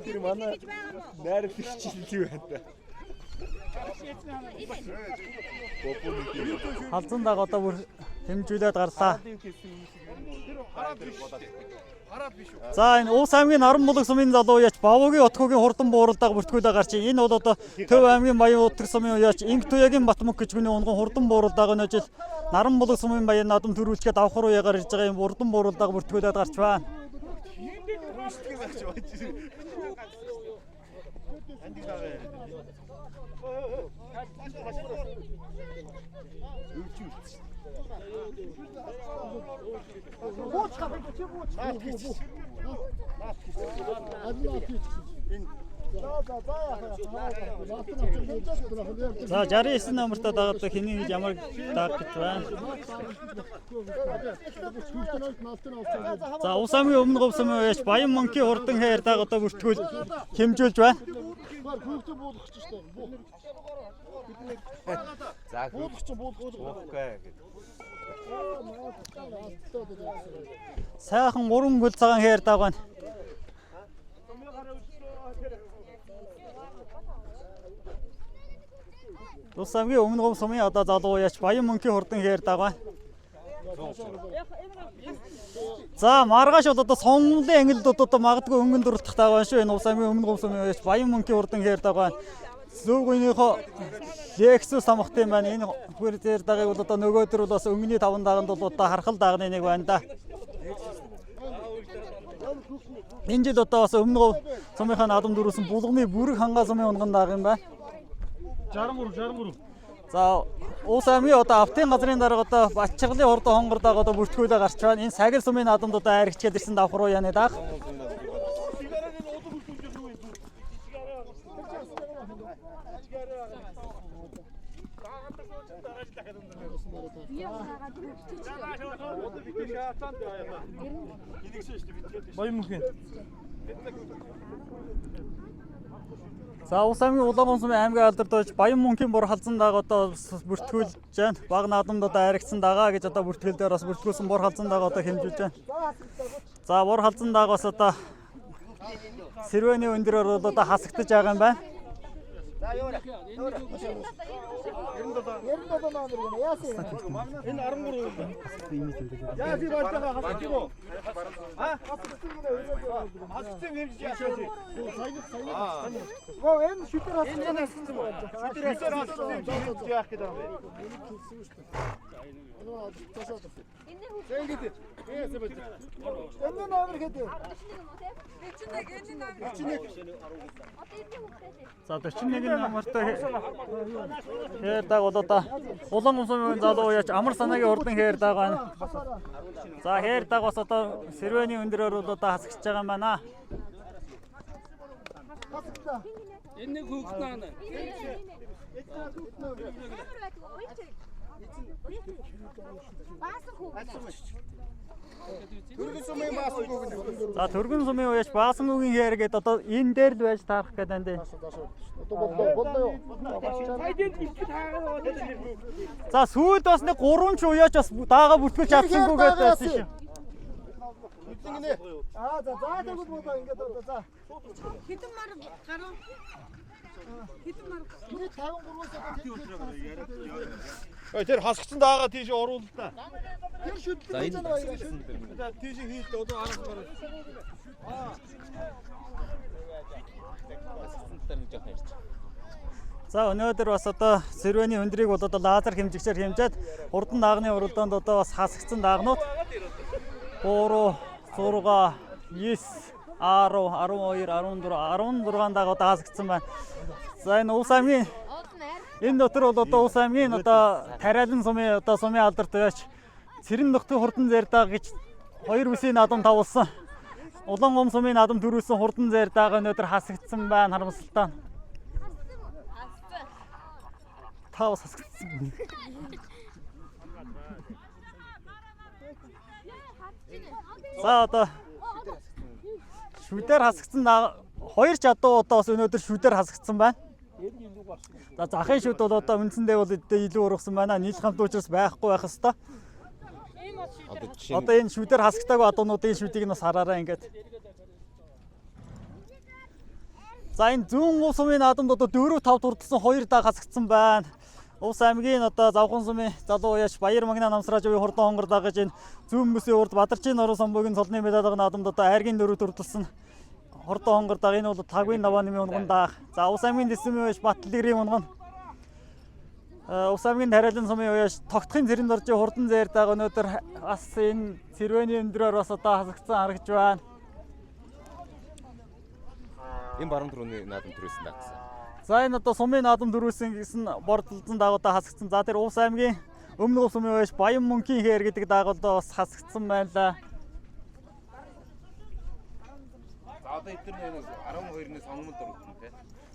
Тэр манай найруулагч хилжээ байна та. Халзан даг одоо бүр хэмжүүлээд гарлаа. За энэ Увс аймгийн Наран булаг сумын залуу уяач Бавуугийн Утгуугийн хурдан бууралдааг бүртгүүлээ гарч. Энэ бол одоо Төв аймгийн Баян Утгар сумын уяач Инг Туягийн Батмөг гэж хүний унган хурдан бууралдааг өнөө жил Наран булаг сумын баяр наадам төрүүлчихэд давхар уяагаар ирж байгаа юм хурдан бууралдааг бүртгүүлээд гарч байна. За 69 номертой дагаад хэний гэж ямар даах гэж байна. За Увс аймгийн өмнө говь сумын уяач Баян Монгийн хурдан хаяр дааг одоо бүртгүүл хэмжүүлж байна. За буулгахгүй. Сайхан 3 гүл цагаан хаяр дааг байна. Увс аймгийн өмнө говь сумын одоо залуу уяач Баян Монгийн хурдан хаяр дааг байна. За маргааш бол одоо сонгуулийн ангилдууд одоо магадгүй өнгөн дурлах дааг байна шүү. Энэ Увс аймгийн өмнө говь сумын уяач Баян Монгийн хурдан хаяр дааг байна. Зөв гүйнийхөө Лексус самхт юм байна. Энэ хөр дээр дагыг бол одоо нөгөөдөр бол бас өнгөний таван даганд бол одоо хархал дагны нэг байна да. Энэ жил одоо бас өмнө говь сумынхаа наадам дөрүүлсэн булганы бүрэг хангаа сумын унган даг юм байна. 63. За Увс аймгийн одоо автын газрын дарга одоо Батчиргалын хурдан хонгор даг одоо бүртгүүлээ гарч байна. Энэ Сагил сумын наадамд одоо айрагчгээд ирсэн давхар уяаны даг. Баян мөнхийн. За Увс аймгийн Улаангон сумын аймгийн алдарт уяач Баян Мөнхийн бур халзан даг одоо бүртгүүлж байна. Баг наадамд одоо айрагцсан дагаа гэж одоо бүртгэл дээр бас бүртгүүлсэн бур халзан даг одоо хэмжүүлж байна. За бур халзан даг бас одоо Сэрвэний өндөрөөр бол одоо хасагдаж байгаа юм байна. Энэ 13. Яази баштага хасчих уу? Хасчих юм яашаа. Оо энэ шүтэр хасчих. Шүтэр хасчих яах гэдэг юм бэ? Эмнэ номер гэдэг. За 41-ийн номертой хээр даг бол одоо улаан сумын залуу яач амар санаагийн урдан хээр даг байна. За хээр даг бас одоо Сэрвэний өндрөөр бол одоо хасгиж байгаа юм байна. Энэ хүүхэд наа. Түргэн сумын маасан гүгэн. За Түргэн сумын уяач Баасан үгийн хээр гэдэг одоо энэ дээр л байж таарах гэдэг энэ. За сүүлд бас нэг 3 ч уяач бас даага бүртгэж чадсангүй гэдэг байсан шүү. За тэгвэл бодоо ингээд за. Хэдэн мар гарав? Хэдэн мар? Миний 53-аас Тэр хасгцсан даага тийш оруул л та. тэр шүтлэг гэж байна. За тийш хийх одоо араас гараа. За өнөөдөр бас одоо Сэрвэний өндрийг бол одоо лазер хэмжигчээр хэмжээд хурдан даагны уралдаанд одоо бас хасгцсан даагнууд 3, 6, 9, 10, 12, 12, 14 даага одоо хасгцсан байна. За энэ Улс аймгийн энэ дотор бол одоо Улс аймгийн одоо Тариалан сумын одоо сумын алдарт байж Цэрэн нутгийн хурдан зэр даага гэж 2 үсийн наадам тавуулсан. Улаан сумын наадам 4 үсийн хурдан зэр даага өнөөдөр хасгцсан байна харамсалтай. Тав хасгцсан. За одоо шүдээр хасгцсан 2 чадуу удаа бас өнөөдөр шүдээр хасгцсан байна. За захын шүд бол одоо үндсэндээ бол илүү ургасан байна. Нийлх хамт учраас байхгүй байх хэвээр. Одоо энэ шүдээр хасгтаагүй адуунуудын шүдийг нь бас хараарай ингээд. За энэ зүүн улс сумын наадамд одоо 4-5 дурдсан 2 дааг хасгцсан байна. Улс аймгийн одоо Завхан сумын залуу уяач Баяр Магна намсраажийн хурдан хонгор дагаж энэ зүүн мөсийн урд Бадарчин орон самбуугийн цолны медаль наадамд одоо айргийн 4 дурдсан хурдан хонгор даг энэ бол Тагвын Навааны унган дааг. За улс аймгийн дэсмийн уяач Батлэгрийн унган. Улс аймгийн Тариалан сумын уяач Тогтхын Цэрэн доржийн хурдан зэр дааг өнөөдөр бас энэ Сэрвэний өндрөөр бас одоо хасгцсан харагдж байна. Энэ баруун түрүүний наадам төрөөсөн даа гэсэн. За энэ одоо сумын наадам дөрвөөсөн гэсэн бордолцсон даагуудаа хасгцсан. За тэр Улс аймгийн Өмнө Улс сумын уяач Баян мөнхийн хээр гэдэг даагуудаа бас хасгцсан байлаа. За одоо эдгээр 12-ны сонгомд дурдсан тий.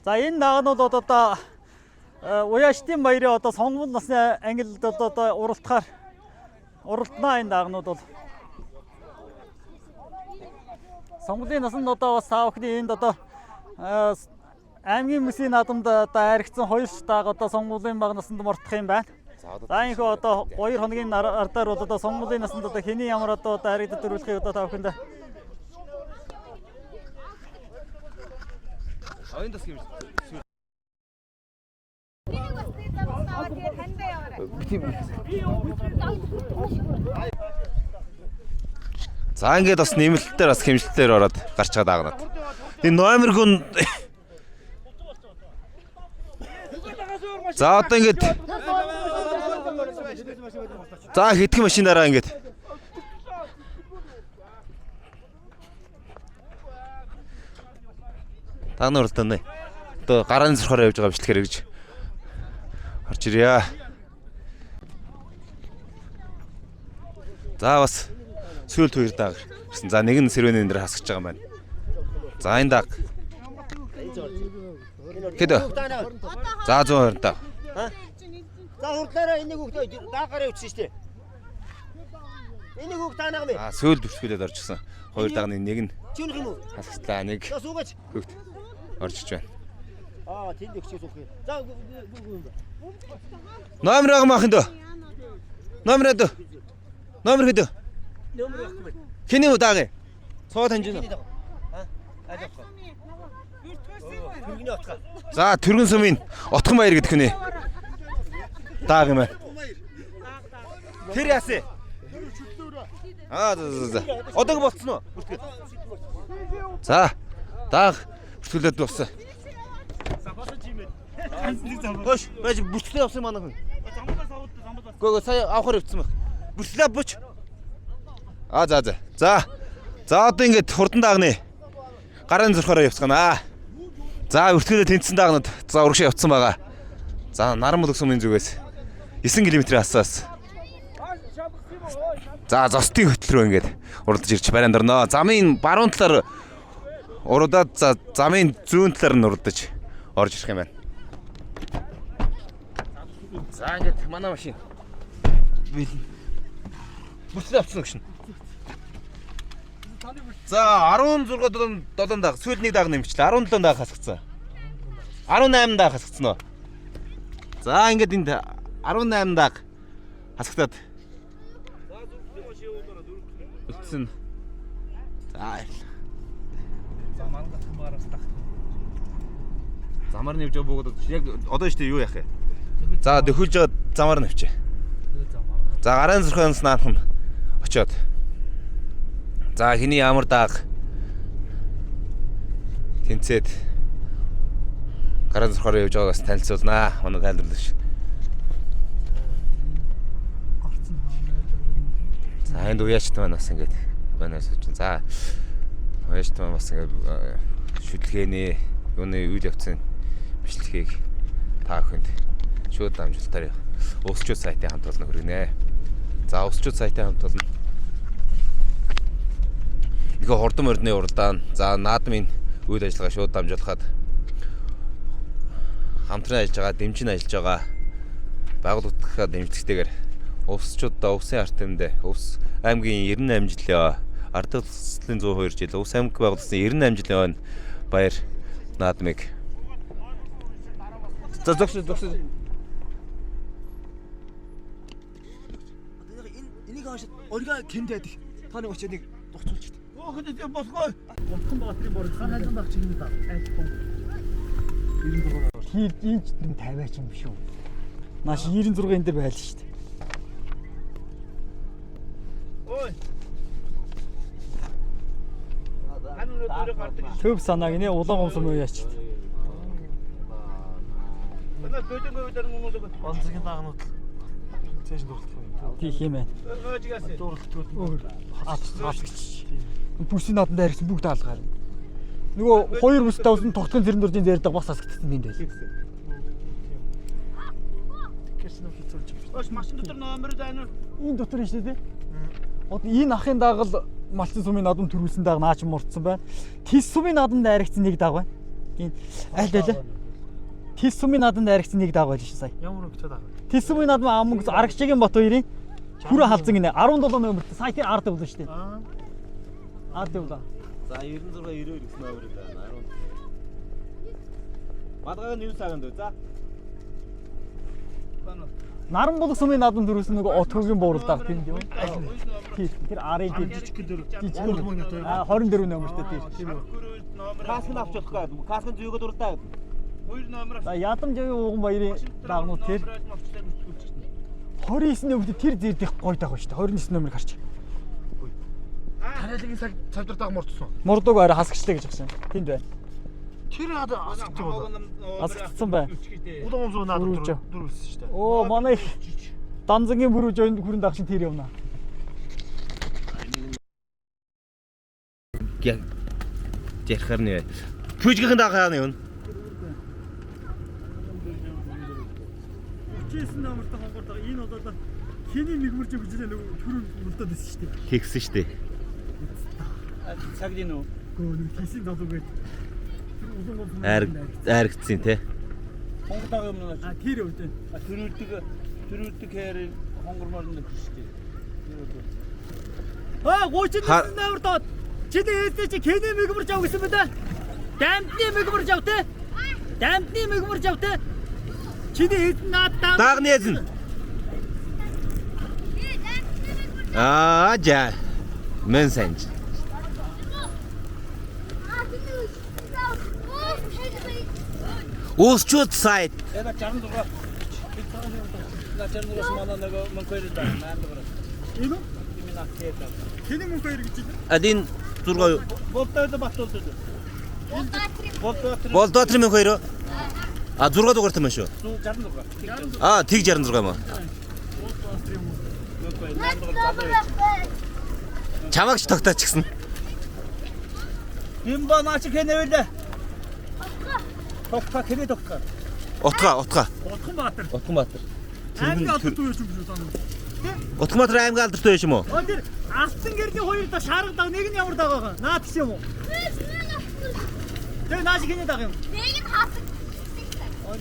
За энэ даагнууд одоо уяачдын баярын одоо сонгомд насны ангилалд одоо уралднаа энэ даагнууд бол. Сонгомын насанд одоо бас таа бүхний энд одоо аймгийн мөсийн наадамд одоо хайргцсан 2 дааг одоо сонгуулийн баг насанд мортох юм байна. За энэ хөө одоо 2 хоногийн ардаар бол одоо сонгуулийн насанд одоо хэний ямар одоо хайргад төрүүлэхийг одоо та бүхэнд Оюун тас гэмж. За ингээд бас нэмэлтээр бас хэмжлэлээр ороод гарч байгаа даагнаад. Энэ номер гүн За одоо ингээд За хэдхэн машинаараа ингээд Та нар уралдааны одоо гарааны зурхаараа явж байгаа бичлэгээр гэж орж ирье. За бас сүүлд 2 дааг гэсэн. За нэг нь Сэрвэний энэ дээр хасгаж байгаа юм байна. За энэ дааг. Хэд? За 120 дааг. За хурдлаараа энийг хүүхдээ даагараа үтсэн штэ. Энийг хүүг таанаа гэмээ. Сүүлд бүртгүүлээд орж гисэн. 2 даагны нэг нь Чинх юм уу? хасгацлаа нэг. За суугач. Хөвт орж иж байна. Тэнд өгчээ суух юм. За Номер аа махын дөө. Номер хэд? Номер хэд? Номер өгөх юм. Хэний удаагаа? Цоо таньжина. Түргэний отгаа. За Түргэн сумын Отхон баяр гэдэг хүнээ. Дааг юм аа. Тэр яасэ? За. Одог болцсон уу? Бүртгэл. За. Дааг бүртгүүлээд дууссан. Хош, байж бүртгэлээ авсан манай хүн. Гөө сая авахар явцсан баг. Бүслээ буч. За одоо ингээд хурдан даагны. Гарын зурхаараа явцгаана. За өртгөлөө тэнцсэн даагнад за урагшаа явцсан байгаа. За Наран Булг сумын зүгээс 9 км асаас. За зостын хөтөл рүү ингээд уралдаж ирж барианд орно. Замын баруун талаар уруудаад за замын зүүн талаар нь уралдаж орж ирэх юм байна. За ингээд манай машин. Бүслээ авчихсан гэж. За 16 7 дааг сүүл нэг дааг нэмчлээ. 17 дааг хасгацсан. 18 дааг хасгацсан уу? За ингээд энд 18 дааг хасгатаад. Үлдсэн. За. Замаар нэвж бөгөөд яг одоо штэ юу яах вэ? За дөхүүлж байгаа замаар нэвчээ. За гарын зурхаанаас наах нь очиод. За хиний ямар дааг тэнцээд гарын зурхаараа явж байгаагаас танилцуулнаа. Манай тайлбарлагч. За энд уяачт маань бас ингээд банаас очив. За уяачт маань бас ингээд шүтлгээний юуны үйл явцын бичлэгийг та бүхэнд шууд дамжуултаар Усчууд сайтын хамт олно хүргэнэ. За Усчууд сайтын хамт олно. Ингээ хурдан мордны уралдаан. За наадмын үйл ажиллагаа шууд дамжуулахад хамтран ажиллаж байгаа, дэмжин ажиллаж байгаа байгууллагынхаа дэмжлэгтэйгээр Усчуудаа Усын арт тамирын Ус аймгийн 98 жилийн ард туслын 102 жил Ус аймаг байгуулсан 98 жилийн баяр наадмыг за зогсоо энийг хаашаа оргоо кэндээд та нэг очиад нэг дугцуулчих. Өөхдөө тийм болохгүй. Унтхан баатрын борог санаалан баг чиглэн даа. Айлтгүй. 96. Хий инч 50 ч юм биш үү. Маш 96 энэ дээр байл шүү дээ. Ой. Ханаа дөрөв гардаг. Төв санааг нэ улаан гомсом уу яач. Манай бөдөнгөө дээр нүнүүд онцгийн даагнууд цааш дурлах юм. Тийх юм байна. Өөжгээс Дурлахтууд хасгч. Бүсийн нааданд харьсан бүгд хаалгаар. Нөгөө хоёр бүс тавсан тогтхон зэрэн дуржийн зээрдэг бас хасгдсан юм байл. Кэрсэн офицерч. Өөш машин дотор номер байна уу? Энэ дотор шүү дээ. Одоо энэ ахын дагал малчин сумын наадам төрүүлсэн даг наач мурдсан байна. Тис сумын наадамд дайрагцсан нэг даг байна. Энэ аль байлаа? Тис сумын наадамд дайрагцсан нэг даг байл шүү сая. Ямар нэг даг. Тис сумын наадам амг Арагчгийн бот хоёрын хүрээ халзан гинэ 17 номерт сая тэр ард явлаа шүү дээ. Ард явлаа. За 96 92 гэсэн номер байна. 10. Бадгааг нь юу цагаанд вэ? За. Наран Булг сумын наадам төрүүлсэн нөгөө отгогийн бууралдаг тийм юм. Тэр арын тийм жижиг дээр 24 номертэй тийм. Каск нь авч болохгүй. Каскын зүйгөө дурлаа. 2 номер. За ядам жавын ууган баярын дагнууд тэр 29 номерт тэр зэрдэх гой даг ба шүү дээ. 29 номер гарч. Тариалагын цавдар даг мурдсан. Мурдаг арай хасгчлаа гэж агсан. Тэнд байна. Тэр асгч болоо. Хасгцсан байна. Улаан зүүн наад дөрвөлсөн шүү дээ. Оо манай Данзангийн бүрүү жойнд хүрэн дагшин тэр явна. Ярихаар нэ. Пүүжгийн дагаа нь юу? 49 номертой хонгордог энэ одоо хиний мигмэрч бүжлээ нөгөө төрөв мөлдөд байсан шүү дээ. Тэгсэн шүү дээ. Цаг дийнү. Гөө хийсийн долоогээд Айрагдсан те. Хонгордог юм уу? тэр өвдөө. Төрүүлдэг хэрэг хонгормоор нэг шүү дээ. 39 номер доод. Чиний ээсээ чи хиний мигмэрч ав гэсэн мэт. Дамтны мигмэрч ав те. Дамтны мигмэрч ав те. Чиний ээж наад Дагны эзэн. За. Мен санж. Усчууд сайт. Эна 66. Начальник манай нэг мөнхөөр даа. Энэ минакет. хиний мөнхөөр гэж байна. Один 6. Болтойд батуулдаг. Болдотрын мөнхөөр. 6 дугаар юм шүү. 66. Тэг 66 юм аа. Чамаагч тогтоочихсон. Имба наач хэнэвэлээ. Тогтоо хэнэ тогтоо. Утга. Утхан Баатар. Аймгийн алдарт үеч юм шүү санаа. Утгамбаатар аймгийн алдарт үеч юм уу? Тэр алтан гэрний хоёр да шарга даг нэг нь ямар даг байгаа. Наад ч юм уу? Тэр наач хэнэ даг юм. Нэг нь хасаг.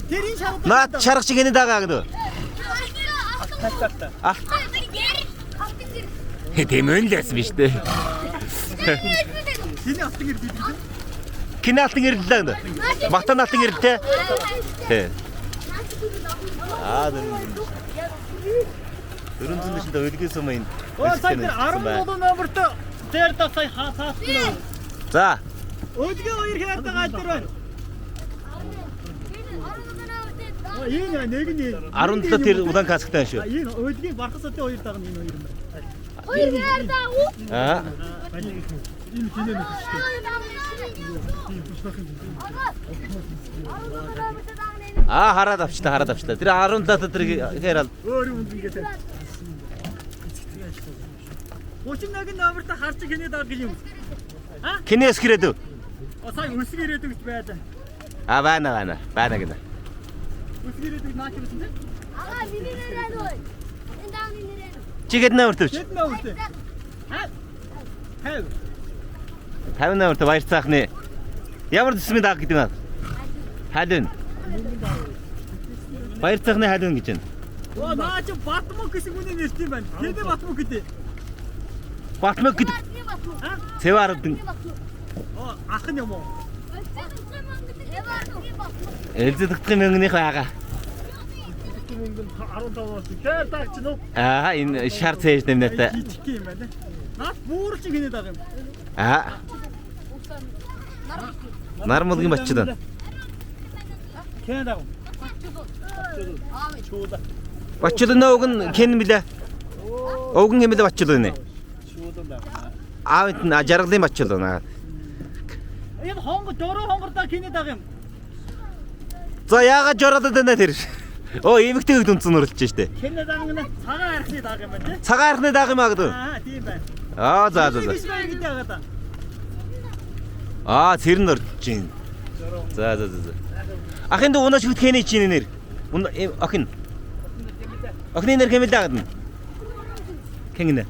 Тэрийн шарга. Наад шарга чи хэнэ дагаа гэдэг. Ах. Тэмэн л яасан биш үү? Синий алтан гэр бид үү? Кино алтан гэрлээ гэдэг. Матан алтан гэрлээ. Тий. Дөрөв зүүн дэшин өлгөөс юм энэ. Сая 17 номерт дээр та сая хаасна. За. Өлгөө хоёр хэрэг гаалдар байна. Энэ нэг нь 17 тэр улаан касктай шүү. Энэ өлгийн бархастай хоёр даг нь энэ хоёр юм байна. Хоёр яар даа уу? Аа. Энэ кино нэг шүү. Хараад авчлаа. Тэр 17 тэр хэрэг Өөр юм ингээд. 31 номерт харч кино даг юм. Кинес гэрээдв. Сая өсг ирээдэг гэж байдаг. Байна гэнэ. Өсг ирээдэг наач юм тийм. Ага миний нэрээ дөө. Энэ даа миний нэрээ. Чигэд номерт. Хэд номерт? Хав. 50 номерт баяр цаахны. Ямар төсмийн даг гэдэг нь? Халин. Баяр цаахны халин гэж байна. Наач Батмок гэсэн хүний нэрт юм байна. Тэдэ Батмок гэдэг. Батмок гэдэг. Цэвард. Ах нь юм уу? Элзэдэгдэх мөнгөний хаяга. 15-аас тэр тагч нь. Энэ шар цээж нэмнэтэй. Жижиг юм байна. Наад буурч гинэ даг юм. Нар мулгийн баччаад. Кэн даг. Баччаад нөөг нь кен мэлэ. Өвгөн хэмэлэ баччаад байна. Аавд нь жаргалын баччаад байна. Энэ дөрөв хонгордоо кино даг юм. За яагаад жороод байна тэр? Эмэгтэй хөлд үнцэн өрлөж штэ. Кино даг нь цагаан архны даг юм байна тий. Цагаан архны даг юм аа гэдэг. Тийм байна. За. Тэр нь орж чинь. За. Ахын дэ унаач хөт хэнэ чинь нэр. Ахын. Ахны нэр хэмэл дагаад нь. Кэнгэнэ.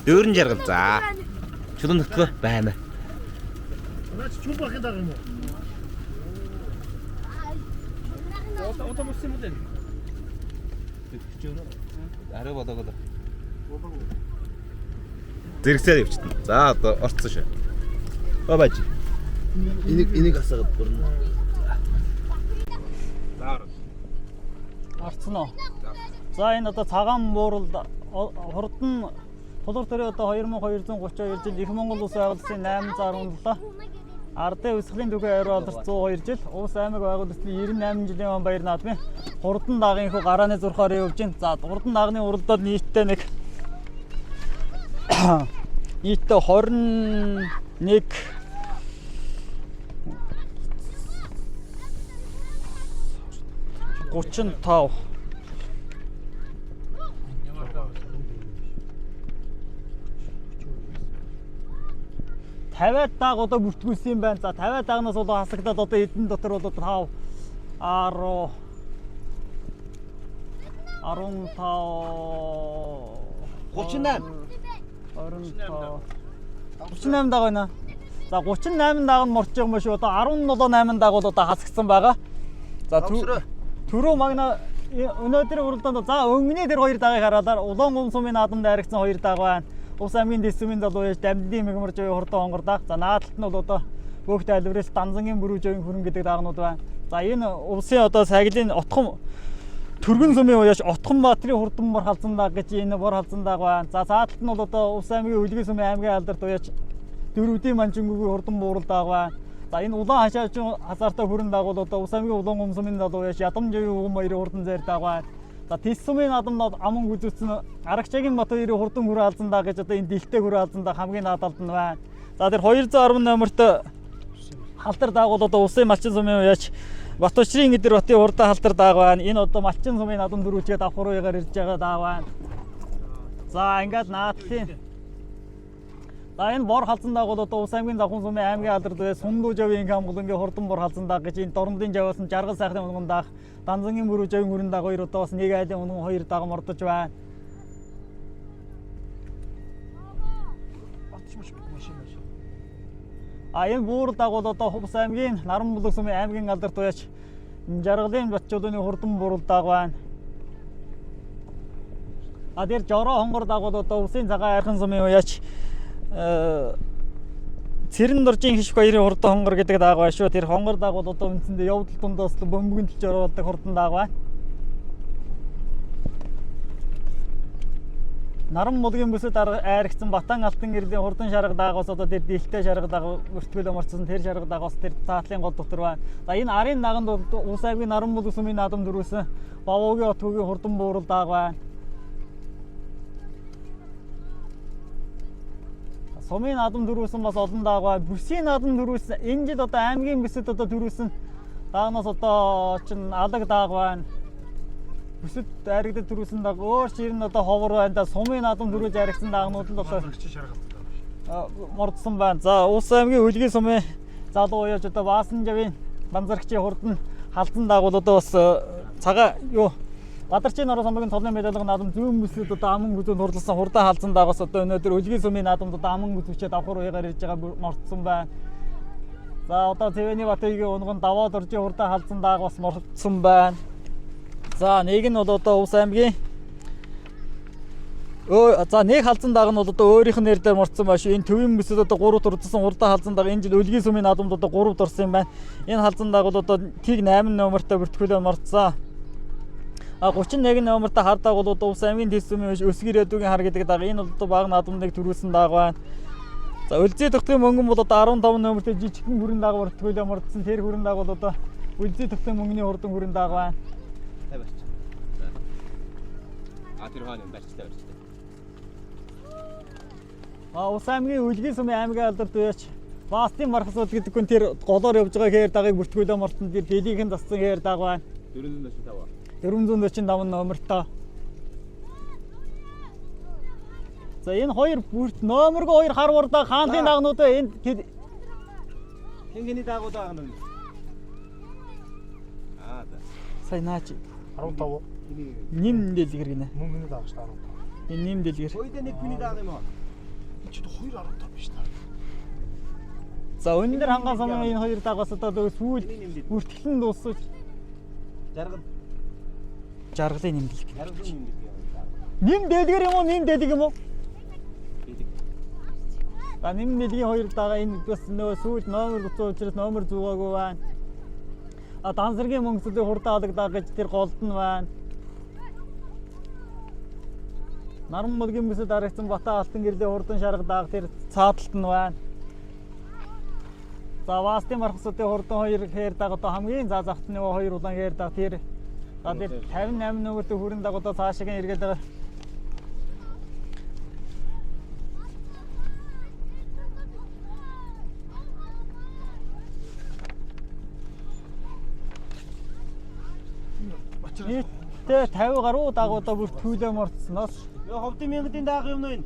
Дөрөн жаргал. За. Чулуун нөтгөө байна. Наач чүл бахын даг юм уу? Отомос юм дээ. Арай бодоогоо. Зэрэгцээр явчихсан. За одоо орцсон шүү. Бааж. Энийг асаагаад дурна. Орцсон уу? За энэ одоо цагаан бууралд хурдан тулгуур төрөө одоо 2232 жил их Монгол улс байгуулсан 817 Ардын өсгөлийн түгээн ойр алдарт 102 жил Улс аймаг байгуулалтын 98 жилийн он баяр наадмын хурдан дагынхуу гарааны зурхаар явж байна. За хурдан дагны уралдаад нийтдээ нэг нийтдээ 21 35 50 даг одоо бүртгүүлсэн юм байна. За 50 дагнаас одоо хасагдаад одоо эдэн дотор бол 5 10 38 даг байна. За 38 даг нь морч байгаа юм шүү. Одоо 17 даг бол одоо хасагдсан байгаа. За түрүү магна өнөөдөр уралдаанд за өмнө дээр 2 дагыг хараад улаан гүн сумын наадамд харигдсан 2 даг байна. Улс аймгийн дэсвийн залууяж дамдын мэгмар жоо хурдан хонгордог. За наадалт нь бол одоо Бөөхт айлврээс Данзангийн бүрүү жоогийн хүрэн гэдэг дагнууд байна. За энэ улсын одоо сагилын отхон түргэн сумын уяаш Отхон Баатрийн хурдан бор халзан даг гэж энэ бор халзан даг байна. За заалталт нь бол одоо Улс аймгийн Өлгөө сумын аймгийн алдарт уяаш Дөрөвдийн манжингүүгийн хурдан буурал даг байна. За энэ улаан хашаачийн хазаартай хүрэн даг бол одоо Улс аймгийн улаан гүн сумын залууяаш Ядам жоогийн уган баярын хурдан зайр даг байна. За Тэс сумын наадамд аман үзүүлсэн Арагчаагийн Батбаярын хурдан хүрээ алзан даг гэж одоо энэ дэлхтэй хүрээ алзан даг хамгийн наадалд нь байна. За тэр 210 номерт халтар даагуул одоо Улсын малчин сумын уяач Батбаярын эдэр батын хурдан халтар дааг байна. Энэ одоо малчин сумын наадам дөрвөлжгээд авах руугаар ирж байгаа дааг байна. За ингээд наадлын. За энэ бор халзан дагуул одоо Ус аймгийн Завхан сумын аймгийн алдарт бай Сундуу жавын хамгаалангийн хурдан бор халзан даг гэж энэ Дорнодын жаваас нь Жаргал сайхны унган даг, Данзангийн мөрөв жавын хүрэн даг хоёр одоо бас нэг айлын унган хоёр дагам ордож байна. Энэ буур дагуул одоо Ус аймгийн Наранбулаг сумын аймгийн алдарт байж Жаргалын Батчуудын хурдан бурал даг байна. Тэр Жороо хонгор дагуул одоо Усын цагаан айрхан сумын уяач Цэрэн доржийн хишг хоёрын хурдан хонгор гэдэг даг байна шүү. Тэр хонгор дагуул одоо үндсэндээ явдал дундаас бөмбөгийн төлж оруулдаг хурдан даг байна. Наранбулгийн бүсэд айрагцсан Батан алтан гэрлийн хурдан шарга дагаас одоо тэр дийлтэй шарга даг өртгөл амарчсан тэр шарга дагаас тэр цаатлын гол дотор байна. За энэ арын наганд Ус аймгийн Наранбулаг сумын наадам дөрвөөсөн Бавуугийн отгогийн хурдан буурал даг байна. Сумын наадам дөрвөөсөн бас олон даг байна. Бүсийн наадам дөрвөөсөн энэ жил одоо аймгийн бүсэд одоо дөрвөөсөн дагнаас одоо чин алаг даг байна. Бүсэд айрагдад дөрвөөсөн даг өөр чир нь одоо ховор байна да. Сумын наадам дөрвөөж айрагсан дагнууд нь одоо мордсон байна. За Ус аймгийн Хөлгийн сумын залуу уяаж одоо Баасан жавын Банзаргчийн хурдан халзан дагуул одоо бас цагаан юу Бадарчин орон самбагийн толны медалга наадам зүүн бүсэд одоо аман гүзөнд хурласан хурдан халзан дагаас одоо өнөөдөр Хөлгийн сумын наадамд одоо аман гүзвчээ давхар уягаар ирж байгаа мордсон байна. За одоо Цэвэний Батыгийн унган даваад оржийн хурдан халзан даг бас мордсон байна. За нэг нь бол одоо Ус аймгийн за нэг халзан даг нь бол одоо өөрийнх нь нэр дээр мордсон байна шүү. Энэ төвийн бүсэд одоо 3 турдсан хурдан халзан даг энэ жил Хөлгийн сумын наадамд одоо 3 дурсан юм байна. Энэ халзан даг бол одоо тиг 8 номертой бүртгүүлээ мордсон. 31 номертой хар даг бол одоо Ус аймгийн Тэс сумын Өсгөр ядуугийн хар гэдэг даг. Энэ бол одоо баг наадамныг төрүүлсэн даг байна. За Үлзий төгтгийн мөнгөн бол одоо 15 номертой жижигхэн хүрэн даг бүртгүүлээ мордсон. Тэр хүрэн даг бол одоо Үлзий төгтгийн мөнгөний хурдан хүрэн даг байна. Тэр хааны барьцтай барьцтай. Ус аймгийн Хөлгийн сумын аймгийн алдарт уяач Баастын мархасууд гэдэг хүн тэр голоор явж байгаа хээр дагыг бүртгүүлээ мортон тэр дэлхийн зассан хээр даг байна. 445 номертой. За энэ хоёр бүрт номергүй хоёр харвар даг хаанлын дагнууд энэ хингний дагуу даг нь. За. Сайн наач 15. Ним дэлгэр гинэ. Мөнгөний дагш 15. Энэ ним дэлгэр. Хоёрын нэг хүний даг юм уу? Энэ ч 2.15 биш та. За өндөр хангаан сумын энэ хоёр дагаас одоо сүүл бүртгэлэн дуусаж жаргалын ним дэлгэр. Ним дэлгэр юм уу? Ним дэлгэр юм уу? За ним дэлгийн хоёр дага энэ бас нөө сүүл номер 30 учраас номер зугаагүй байна. Дансаргийн мөнгөсөдөө хурдан алаг даг гэж тэр голд нь байна. Наранбулгийн бүсэд аригдсан Батан алтан гэрлийн хурдан шарга даг тэр цааталт нь байна. За Баастын мархасуудын хурдан хоёр хээр даг одоо хамгийн заазахт нөгөө хоёр улаан хээр даг тэр 58 нөгөөтэй хүрэн даг одоо цаашаагийн эргээд байгаа. Нийтдээ 50 гаруй дагуудаа бүртгүүлээ мордсноос. Ховдын мянгатын даг юм уу энэ?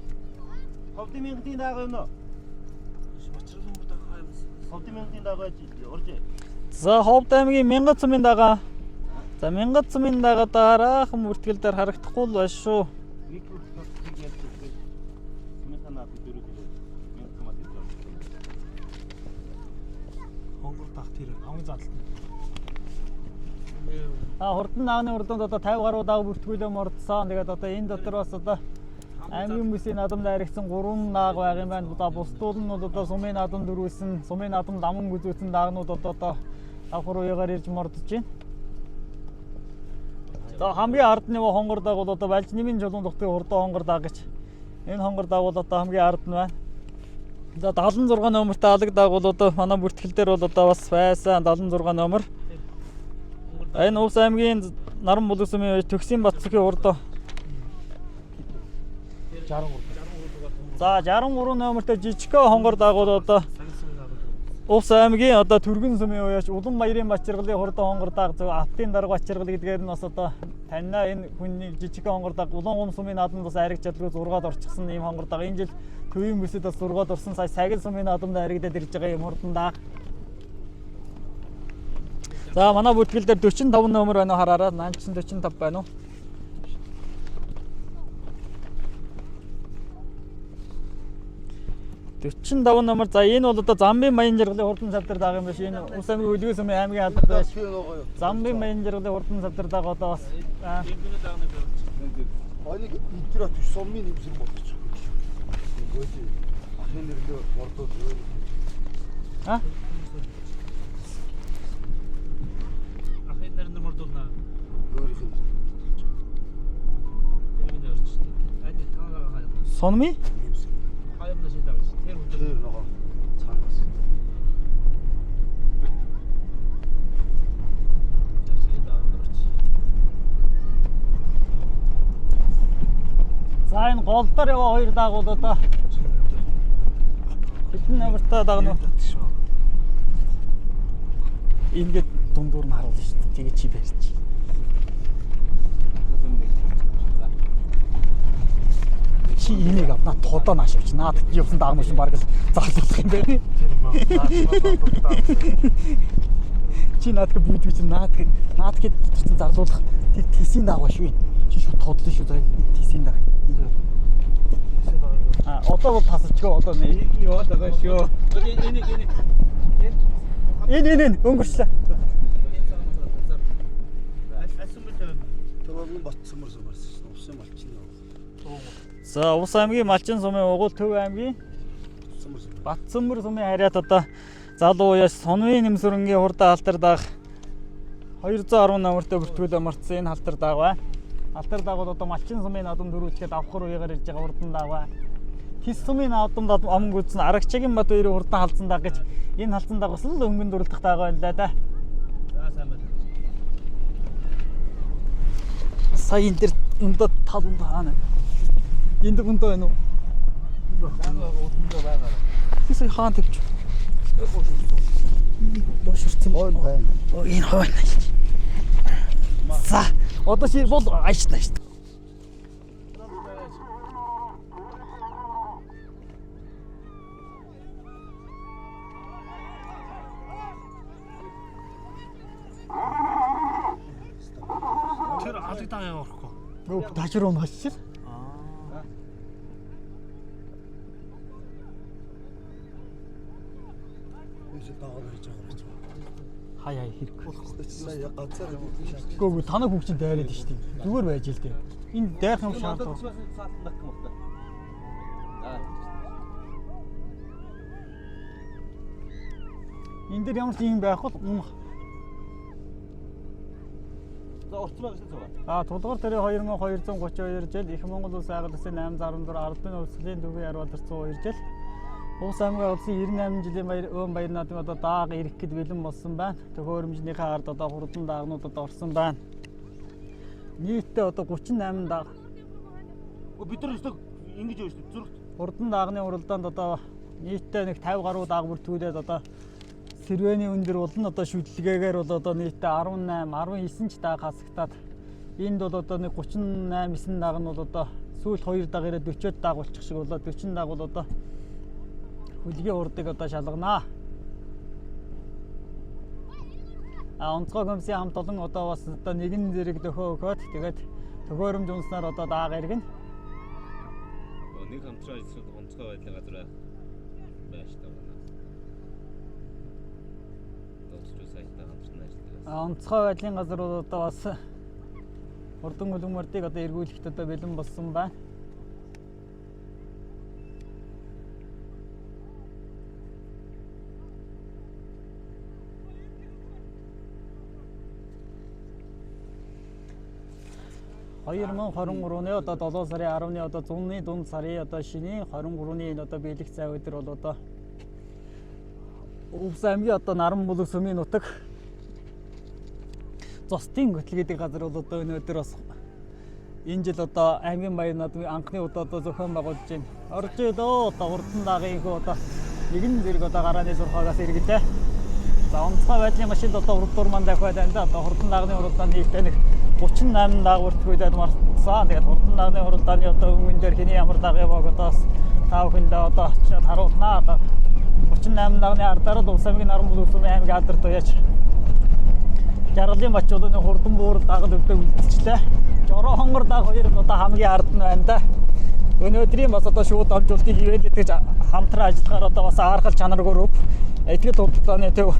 Ховдын мянгатын даг юм уу? Ховдын мянгатын даг орж. За Ховд аймгийн Мянгат сумын дага. За Мянгат сумын дага дараахан бүртгэл дээр харагдахгүй л байна шүү. Хонгор дах тэр хамгийн задлан. Хурдан наагны урданд одоо 50 гаруй даг бүртгүүлээ мордсон. Тэгээд одоо энэ дотор бас одоо аймгийн бүсийн наадамд аригдсан 3 даг байгаа юм байна. Бусдууд нь бол одоо сумын наадам дөрвөөсөн, сумын наадамд аман гүзүүсэн дагнууд одоо давхар уягаар ирж мордож байна. За хамгийн ард нь хонгор даг бол одоо Балж нэмийн жолон дутгийн хурдан хонгор даг гэж. Энэ хонгор даг бол одоо хамгийн ард нь байна. За 76 номертой алаг даг бол одоо манай бүртгэл дээр бол одоо бас байсан 76 номер. Энэ Ус аймгийн Наранбулаг сумын Төгсийн Батцгийн хурдан 63. За 63 номертой жижиг хонгор даг бол одоо Увс аймгийн одоо Түргэн сумын уяач Улан баярын бачиргалын хурдан хонгор даг зөв автын дарга бачиргал гэдгээр нь бас одоо таньна энэ хүний жижиг хонгор даг Улан сумын наадамд бас ариг чадлгүй 6-д орчихсон ийм хонгор даг. Энэ жил төвийн бүсэд бас 6-д орсон. Сая Сагил сумын наадамд аригдаад ирж байгаа юм хурдан даг. За манай бүртгэл дээр 45 номер байна уу хараарай. Наанч 45 байна уу? 45 номер. За энэ бол одоо Замбын Баян жаргалын хурдан цавдар даг юм биш. Энэ Ус аймгийн Үлгэн сумын аймгийн алдар байж. Замбын Баян жаргалын хурдан цавдар даг одоо бас Оник интернет сумын нэмсэр болчих. Гөөдөө ахын нэрлээ мордод өөр. А? Ахын нэрлээ мордодна. Өөрийнх нь. Тэрийг нь орчтой. Айд таагаа хаяа. Сонми? Хаяа шийдэж байгаа. Тэр нөгөө цаанаас. За энэ гол дор яваа хоёр даагуул одоо хэдэн номертай дагна уу? Ингээд дундуур нь харуулна шүү дээ. Тэгээ чи барьж. Чи энийг авна тодоо нааш явч. Наад явсан даагмаш баг л зарлуулах юм байна. Чи наад бүгд чи наад гээд чинь зарлуулах. Тэр тисийн даагва шүү. Чи шууд тодлоо шүү. Тисийн дааг. А одоо бол тасалчгаа одоо нэг яваад байгаа шүү. Энэ өнгөрчлээ. Төрөгийн батсан мөрсөн барсан. Усын малчин. За Ус аймгийн Малчин сумын угуул Төв аймгийн Батсанмөр сумын харьяат одоо залуу уяас Сонвын нэмсүрэнгийн хурдан алтар даах 210 номертой бүртгүүлээ марцсан энэ алтар дааг бай. Алтар дааг бол одоо Малчин сумын наадам дөрүүлэхэд авахар уягаар ирж байгаа хурдан дааг бай. Тис сумын наадамд аман гүйтсэн Арагчагийн бат хоёрын хурдан халдсан дааг гэж энэ халдсан дааг бас л өнгөн дурлах дааг байлаа да. За сайн байна. Сая энэ дэр өндөө талан таана. Энд өндөө байна уу? Өндөө байгаа. Тэсээ хаан тавьч. Боширцэн байна. Энэ хойно. За, одоо чи бол аашна шүү дээ. Тэр алгадаа явахгүй. Нөө ташруу маш. Хаяа хэрэг. Ганцаар Гүг танаа хүүхчин дайраад шүү дээ. Зүгээр байж л дээ. Энэ дайрах юм шаардлагатай. Энд дээр ямар ч юм байх бол За уртмаа гэсэн зүг. Тулгуур тэрийн 2232 жил Их Монгол улс айгал улсын 864 ардын өвсглийн төвийн арвалдар 102 жил Ус аймгийн улсын 98 жилийн баяр өвөн баяр наадмын одоо дааг ирэх гээд бэлэн болсон байна. Төхөөрөмжнийхээ ард одоо хурдан даагнууд одоо орсон байна. Нийтдээ одоо 38 дааг. Бид нар өстө ингэж явж шүү зүрхт. Хурдан даагны уралдаанд одоо нийтдээ нэг 50 гаруй дааг бүртгүүлээд одоо Сэрвэний өндөр болон одоо шүтлгээгээр бол одоо нийтдээ 18, 19 ч дааг хасагтаад энд бол одоо нэг 38, 9 дааг нь бол одоо сүүл 2 дааг ирээд 40 дааг болчих шиг болоо 40 дааг бол одоо хөлгийн урдыг одоо шалганаа. Онцгой комиссийн хамт олон одоо бас одоо нэгэн зэрэг дөхөө өгөөд тэгээд төхөөрөмж унснаар одоо дааг иргэн. Нэг хамтран ажиллах онцгой байдлын газар байж таа. Онцгой байдлын газар бол одоо бас хурдан хөлбөмбөрдийг одоо эргүүлэхэд одоо бэлэн болсон байна. ...2023-ны одоо 7 сарын 10-ны одоо зуны дунд сарын одоо шинийн 23-ны одоо биелэх цай өдөр бол одоо Ус аймгийн одоо Наран Булэг сумын нутаг Зостын гүтэл гэдэг газар бол одоо өнөөдөр бас энэ жил одоо аймгийн баяр наадмын анхны удаа одоо зохион байгуулж байна. Орж идөө одоо хурдан даагын хөө одоо нэгэн зэрэг одоо гарааны 6-аас иргэлээ. За онцгой байдлын машинд одоо урд дурман давхиад байна да. Одоо хурдан дагны уралдаан нийтдээ нэг 38 дагвар төгөөд марцсан. Тэгээд хурдан дагны уралдааны одоо өмнө дээр хэний ямар дага явааг одоо тав хүндээ одоо очиад харуулнаа. Одоо 38 дагны ардаараа Улс аймгийн Наран Бүлгүсүмийн аймаг алдарт уяаж Жаргалын бачуудын хурдан буурал дагал өвдөө үлдчихлээ. Жороо хонгор даг хоёр нь одоо хамгийн ард нь байна да. Өнөөдрийн бас одоо шууд амжилтыг хивээд гэж хамтран ажиллагаар одоо бас аргал чанар групп эдгээр төвлөрдөөний төв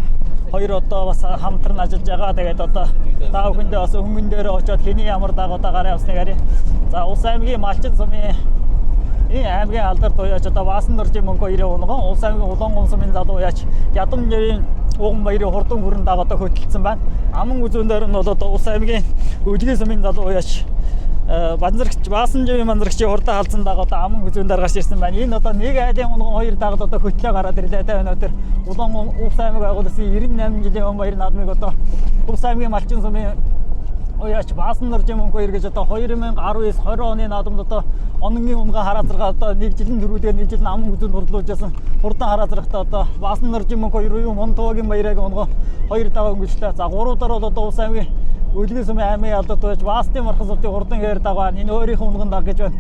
хоёр одоо бас хамтран ажиллаж байгаа. Тэгээд одоо тав хүндээ бас өмнө дээр очиод хэний ямар даг одоо гараа авсныг харъя. За Улс аймгийн Малчин сумын энэ аймгийн алдарт уяаж одоо Баасан доржийн мөнгө 90 унган Улс аймгийн Улаангон сумын залуу уяаж Ядамжийн Уган баярын хурдан хүрэн даг одоо хөтөлсөн байна. Аман үзүүн дээр нь бол одоо Улс аймгийн Өдгөө сумын залуу уяаж Банзарагч Баасан живийн манзарагчийн хурдан халдсан даг одоо аман үзүүн дээр гарч ирсэн байна. Энэ одоо нэг айлын унган хоёр дагд одоо хөтлөө гараад ирлээ та өнөөдөр Улаангон Улс аймаг байгуулсан 98 жилийн он баяр наадмыг одоо Улс аймгийн Малчин сумын уяаж Баасан доржийн мөнгө 2 гэж одоо 2019-20 оны наадамд одоо онгийн унгаа хараацарга одоо нэг жилийн дөрүүдээр нэг жил аман үзүүнд хурлуулжсэн хурдан хараацаргата одоо Баасан доржийн мөнгө 2 юу Монтовагийн баярыг онгоо 2 дага өнгөчлээ. За 3 дараа одоо Улс аймгийн Өдгөө сумын аймгийн алдарт уяаж Баастын мархасуудын хурдан хээр дагаа энэ өөрийнх унган даг гэж байна.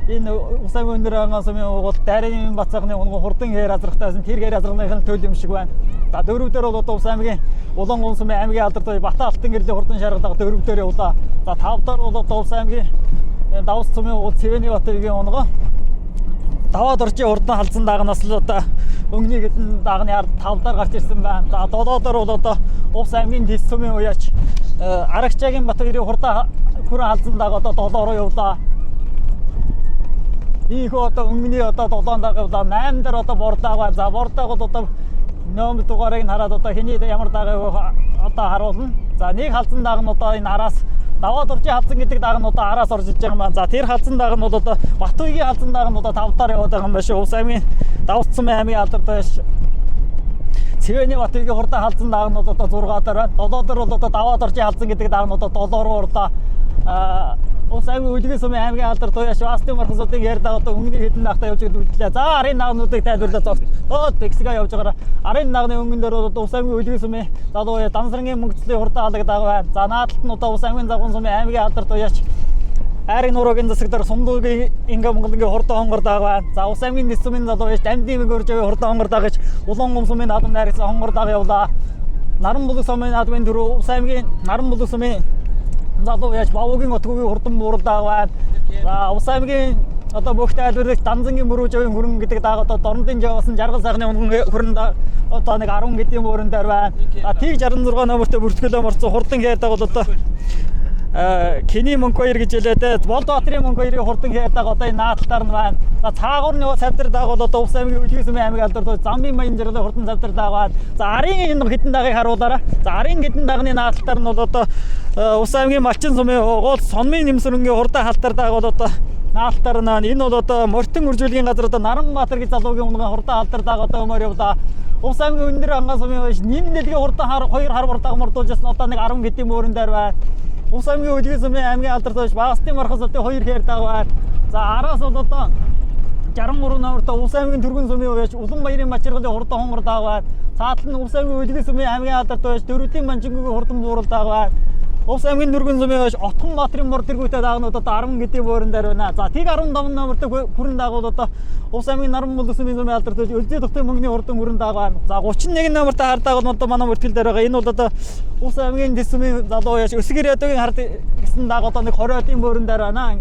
Энэ Улс аймгийн өндөр анган сумын угуул Дайрын Бацаагны унган хурдан хээр азрахтайсан тэр хээр азрахных нь төл юм шиг байна. За дөрөвдөр бол одоо Улс аймгийн Улаангон сумын аймгийн алдарт уяаж Бата алтан гэрлийн хурдан шаргалдаг дөрөвдөр явлаа. За тавдар бол одоо Улс аймгийн Давс сумын угуул Цэвэний Батгийн унган Даваад орчийн хурдан халдсан дагнаас л одоо өнгөний хэдэн дагны ард тавдар гарч ирсэн байна. За долоодор бол одоо Улс аймгийн Дэс сумын уяаж Арагчаагийн Батбаярын хурдан хүрэн халдсан даг одоо 7 руу явлаа. Ийхүү одоо өнгөний одоо 7 даг явлаа. 8 дээр одоо бордог байна. За бордог бол одоо номер дугаарыг нь хараад одоо хэний ямар даг одоо харуулна. За нэг халдсан даг нь одоо энэ араас Даваад орчийн халдсан гэдэг даг нь одоо араас орж иж байгаа юм байна. За тэр халдсан даг нь бол одоо Батбаягийн халдсан даг нь одоо 5 даар яваад байгаа юм байна шүү. Улс аймгийн Давс сумын аймгийн алдарт байж Цэвэний Батбаягийн хурдан халдсан даг нь бол одоо 6 даар байна. 7 даар бол одоо Даваад орчийн халдсан гэдэг даг нь одоо 7 руу орлоо. Улс аймгийн Өдгөө сумын аймгийн алдарт уяаж Баастын мархасуудын хээр даг одоо өнгөний хэдэн нахтаа явж үлдлээ. За арын нагнуудыг тайлбарлаад зогсоод Бэксига явж байгаараа арын нагны өнгөн дээр бол Улс аймгийн Өдгөө сумын залуу уяаж Дансрангийн мөнгөцлийн хурдан халдаг байна. За наадалт нь одоо Улс аймгийн Завган сумын аймгийн алдарт уяаж Айрын нуруугийн засаг дээр Сумдуугийн Инга Монголынгийн хурдан хонгор даг байна. За Улс аймгийн Дэс сумын залуу уяаж Дамдын мөнгөржөө хурдан хонгор даг гэж Улаангон сумын наадам найрсан хонгор даг явлаа. Наран Бүлэг сумын наадмын дөрөв Улс аймгийн Наран Бүлэг сумын залуу яаж Бавуугийн Отгогийн хурдан буурал даг байна. За Улс аймгийн одоо бүх тайлбарлагч Данзангийн Мөрөөжийн хөрөн гэдэг даг одоо Дорнодын Жавсан Жаргал сайхны хөрөн даг одоо нэг 10 гэдэм бууран дээр байна. За Тэг 66 номертой бүртгэлөө морцсон хурдан хээр даг бол одоо Кений мөнгө 2 гэж хэлээд Болд Баатрын мөнгө 2-ийн хурдан хээр даг одоо энэ наадалтаар нь байна. За цаагуурны савдар даг бол одоо Улс аймгийн Өдгөө сумын аймгийн алдарт Замбын Баян Жаргалын хурдан савдар даг байна. За арын энэ хэдэн дагыг харуулаарай. За арын хэдэн дагны наадалтаар нь бол одоо Улс аймгийн Малчин сумын угуул Сонмын Нэмсрэнгийн хурдан халтар даг бол одоо наалтаар нь энэ бол одоо Мортон үржүүлгийн газар одоо Наран Баатар гэж залуугийн унган хурдан халтар даг одоо өмөр явлаа. Улс аймгийн өндөр анган сумын ним дэлгийн хурдан хоёр харвар дагмардуулжсэн одоо нэг 10 гэдэм өөрөн дээр байна. Улс аймгийн Өдгөө сумын аймгийн алдарт байж Баастын мархасуудын 2 хээр даг байна. За араас бол одоо 63 номертой Улс аймгийн Түргэн сумын уяаж Улан баярын Мачиргалын хурдан хонгор даг байна. Цаатал нь Улс аймгийн Өдгөө сумын аймгийн алдарт байж Дөрөвдийн Манчингүгийн хурдан буурал даг байна. Улс аймгийн Нүргэн сумын уяаж Отхон Баатрын мор тэргүүтэй дагнууд одоо 10 гэдэм өөрөн дээр байна. За Тэг 15 номертой хүрэн дагуул одоо Улс аймгийн Наран Бүлэг сумын алдарт байж Өлзий Духтын мөнгөний хурдан хүрэн даг байна. За 31 номертой хар дагуул одоо манай бүртгэл дээр байгаа. Энэ бол одоо Улс аймгийн Дэс сумын залуу уяаж Өсгөр ядуугийн хард гэсэн даг одоо нэг 20 одын өөрөн дээр байна.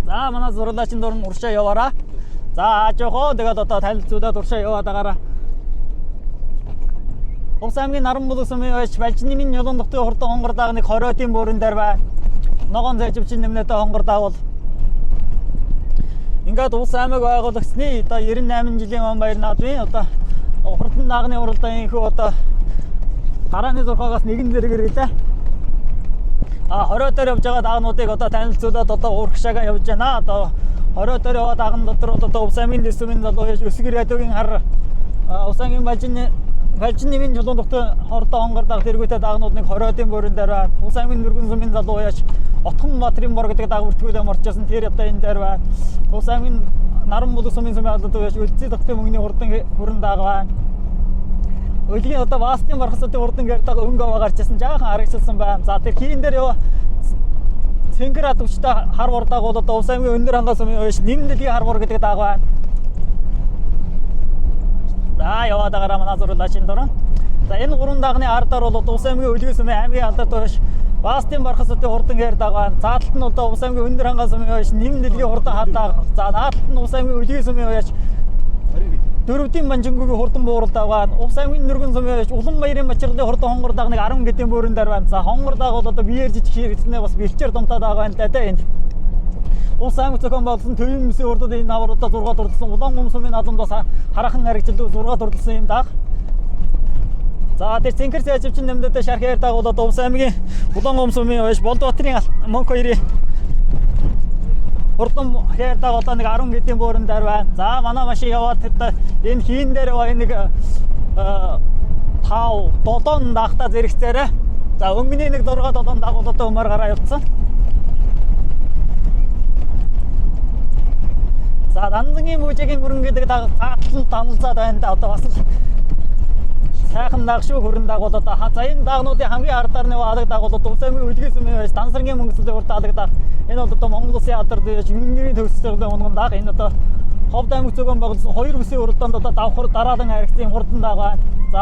За манай зурлаачин дор нь уршаа яваараа. За аажохоо тэгээд одоо танилцуулаад уршаа яваад байгаараа. Улс аймгийн Наран Бүлэг сумын уяаж Балжинын Ёлон Духтын хурдан хонгор даг нэг 20 одын өөрөн дээр байна. Ногоон зайживчин нэмнэтэй хонгор дагуул. Ингээд Улс аймаг байгуулагчны одоо 98 жилийн он баяр наадмын одоо хурдан дагны уралдаан инхүү одоо гарааны 6-аас нэгэн зэрэгээр гэлээ. 20 дээр явж байгаа дагнуудыг одоо танилцуулаад одоо урагшаага явж байна. Одоо 20 дээр яваа дагн дотор одоо Улс аймгийн Дэс сумын залуу уяаж Өсгөр ядуугийн хар Улс аймгийн Балжин Балжин нэмийн чулуун тухтай хордоо хонгордог тэргүүтэй дагнуудыг 20-ын буурин дээр байна. Улс аймгийн нүргэн сумын залуу яж Отхон Батрын бор гэдэг дагвартгүйдээ морчсон тэр одоо энэ дээр байна. Улс аймгийн Наран булаг сумын сумын албад яж үлцээ дахтай мөнгөний хурдан хүрэн даага байна. Өлийн одоо Вастын бархасатын хурдан гэрдэг өнгөө гарчсан жаахан харагдсан байна. За тэр хийн дээр яа Цэнгэр адвчтай хар урдааг бол одоо улс аймгийн өндөр хангас сумын яж нэмнэлгийн хар бор гэдэг даага байна. За яваад байгаа манай зурлаачийн дөрөн. За энэ гурван дагны ардаар бол улс аймгийн өлгөөс сумын аймгийн алдарт биш Вастын бархасатын хурдан гэрдэг байна. Заалталт нь одоо улс аймгийн өндөр хангас сумын яж нэмнэлгийн хурдан хадаг. За наалталт нь улс аймгийн өлгөөс сумын яж Дөрөвдийн Манжингүгийн хурдан бууралдаг байна. Улс аймгийн нүргэн сумын яж Улан баярын мачралын хурдан хонгор дагныг 10 гэдэн буурин дээр байна. За хонгор даг бол одоо биеэр жижиг хэрэгцнээ бас бэлчээр дунтаад байгаа байна даа энд. Улс аймаг зохион байгуулсан төвийн мөсийн урдууд энэ навруудаа 6 дурлсан. Улаан гомсумын наадамд бас хараахан харигчлал 6 дурлсан юм даг. За тэр Цэнгэр цаашивчин нэмдэдээ шарх ярь дагуулаад улс аймгийн Улаан гомсумын яж Болдбаатарын Монк хоёрын хурдан хайрдаг одоо нэг 10 гэдэн буурин дээр байна. За манай машин яваад энэ хийн дээр нэг 5-7 дахта зэрэгцээрээ. За өнгөний нэг 6-7 дагуул одоо өмөр гараа явцсан. За Данзангийн мужигийн хөрөнгө гэдэг таатал даналзаад байна да одоо бас сайхан дагшгүй хөрөн дагуул одоо за энэ дагнуудын хамгийн ардаар нэг алаг дагуул одоо улс аймгийн өлгөөс сумын байж Дансаргийн мөнгөсөлтөөр урд алагдаа. Энэ бол одоо Монгол Улсын алдарт байж юунгэрийн төвсөлтөөр унган даг. Энэ одоо Ховд аймаг зохион байгуулсан 2 бүсийн уралдаанд одоо давхар дараалан харигдсан хурдан даг байна. За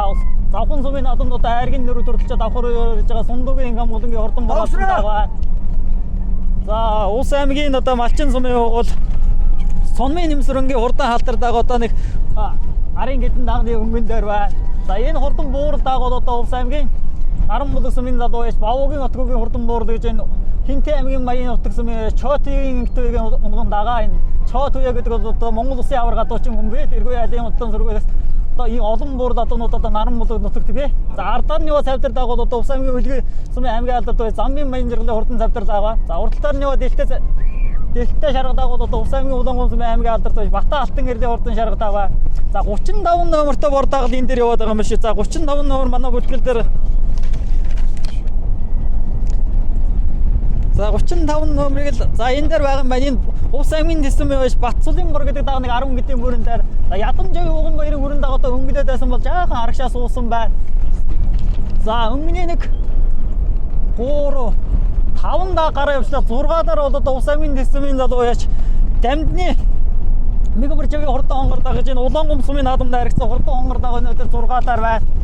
завхан сумын наадамд одоо айргийн нэр төрөлч давхар явж байгаа Сундуугийн гамгуулангийн хурдан болоод даг байна. За улс аймгийн одоо Малчин сумын бол Сонмын нэмсрэнгийн хурдан халдардаг одоо нэг арын гэдэн дагны өнгөн дээр байна. За энэ хурдан буурал даг бол одоо улс аймгийн Наран булаг сумын залуу яж Бавуугийн Отгогийн хурдан буурал гэж энэ Хинтээ аймгийн Маягийн утга сумын Чоотгийн инхтүүгийн унган дагаа энэ Чоотуя гэдэг бол одоо Монгол Улсын авар гадуучин хүн бэ. Тэргүй айлын удаа сургуулиас одоо ийм олон буурал одоонууд одоо Наран булаг нутагт бэ. За ардаар нь яваа цавдар даг бол одоо улс аймгийн өлгөө сумын аймгийн алдарт бай Замбын Маягийн жирглийн хурдан цавдар дагаа. За уралтаар нь яваа дэлхтэй шаргадаг бол одоо улс аймгийн Улаан гомсумын аймгийн алдарт байж Бата алтан гэрлийн хурдан шаргадаг ба. За 35 номертой бор дагаад энэ дээр яваад байгаа юм шиг. За 35 номер манай бүтгэл дээр. За 35 номерыг л за энэ дээр байгаа юм байна. Энэ улс аймгийн дэсэм байж Батцулын бор гэдэг дагаа нэг 10 гэдэн бүрэн дээр. За Ядамжийн уган баярын хүрэн дагаа одоо өнгөлөд байсан бол жаахан харагшаа суусан байна. За өнгөний нэг 3-5 даа гараа явчлаа 6 дараа бол одоо улс аймгийн дэсмийн залуу яач дамдны мегабаржгийн хурдан хонгор дагаж энэ Улаан гомсумын наадамд харигдсан хурдан хонгор дагаа өнөөдөр 6 дараа байна.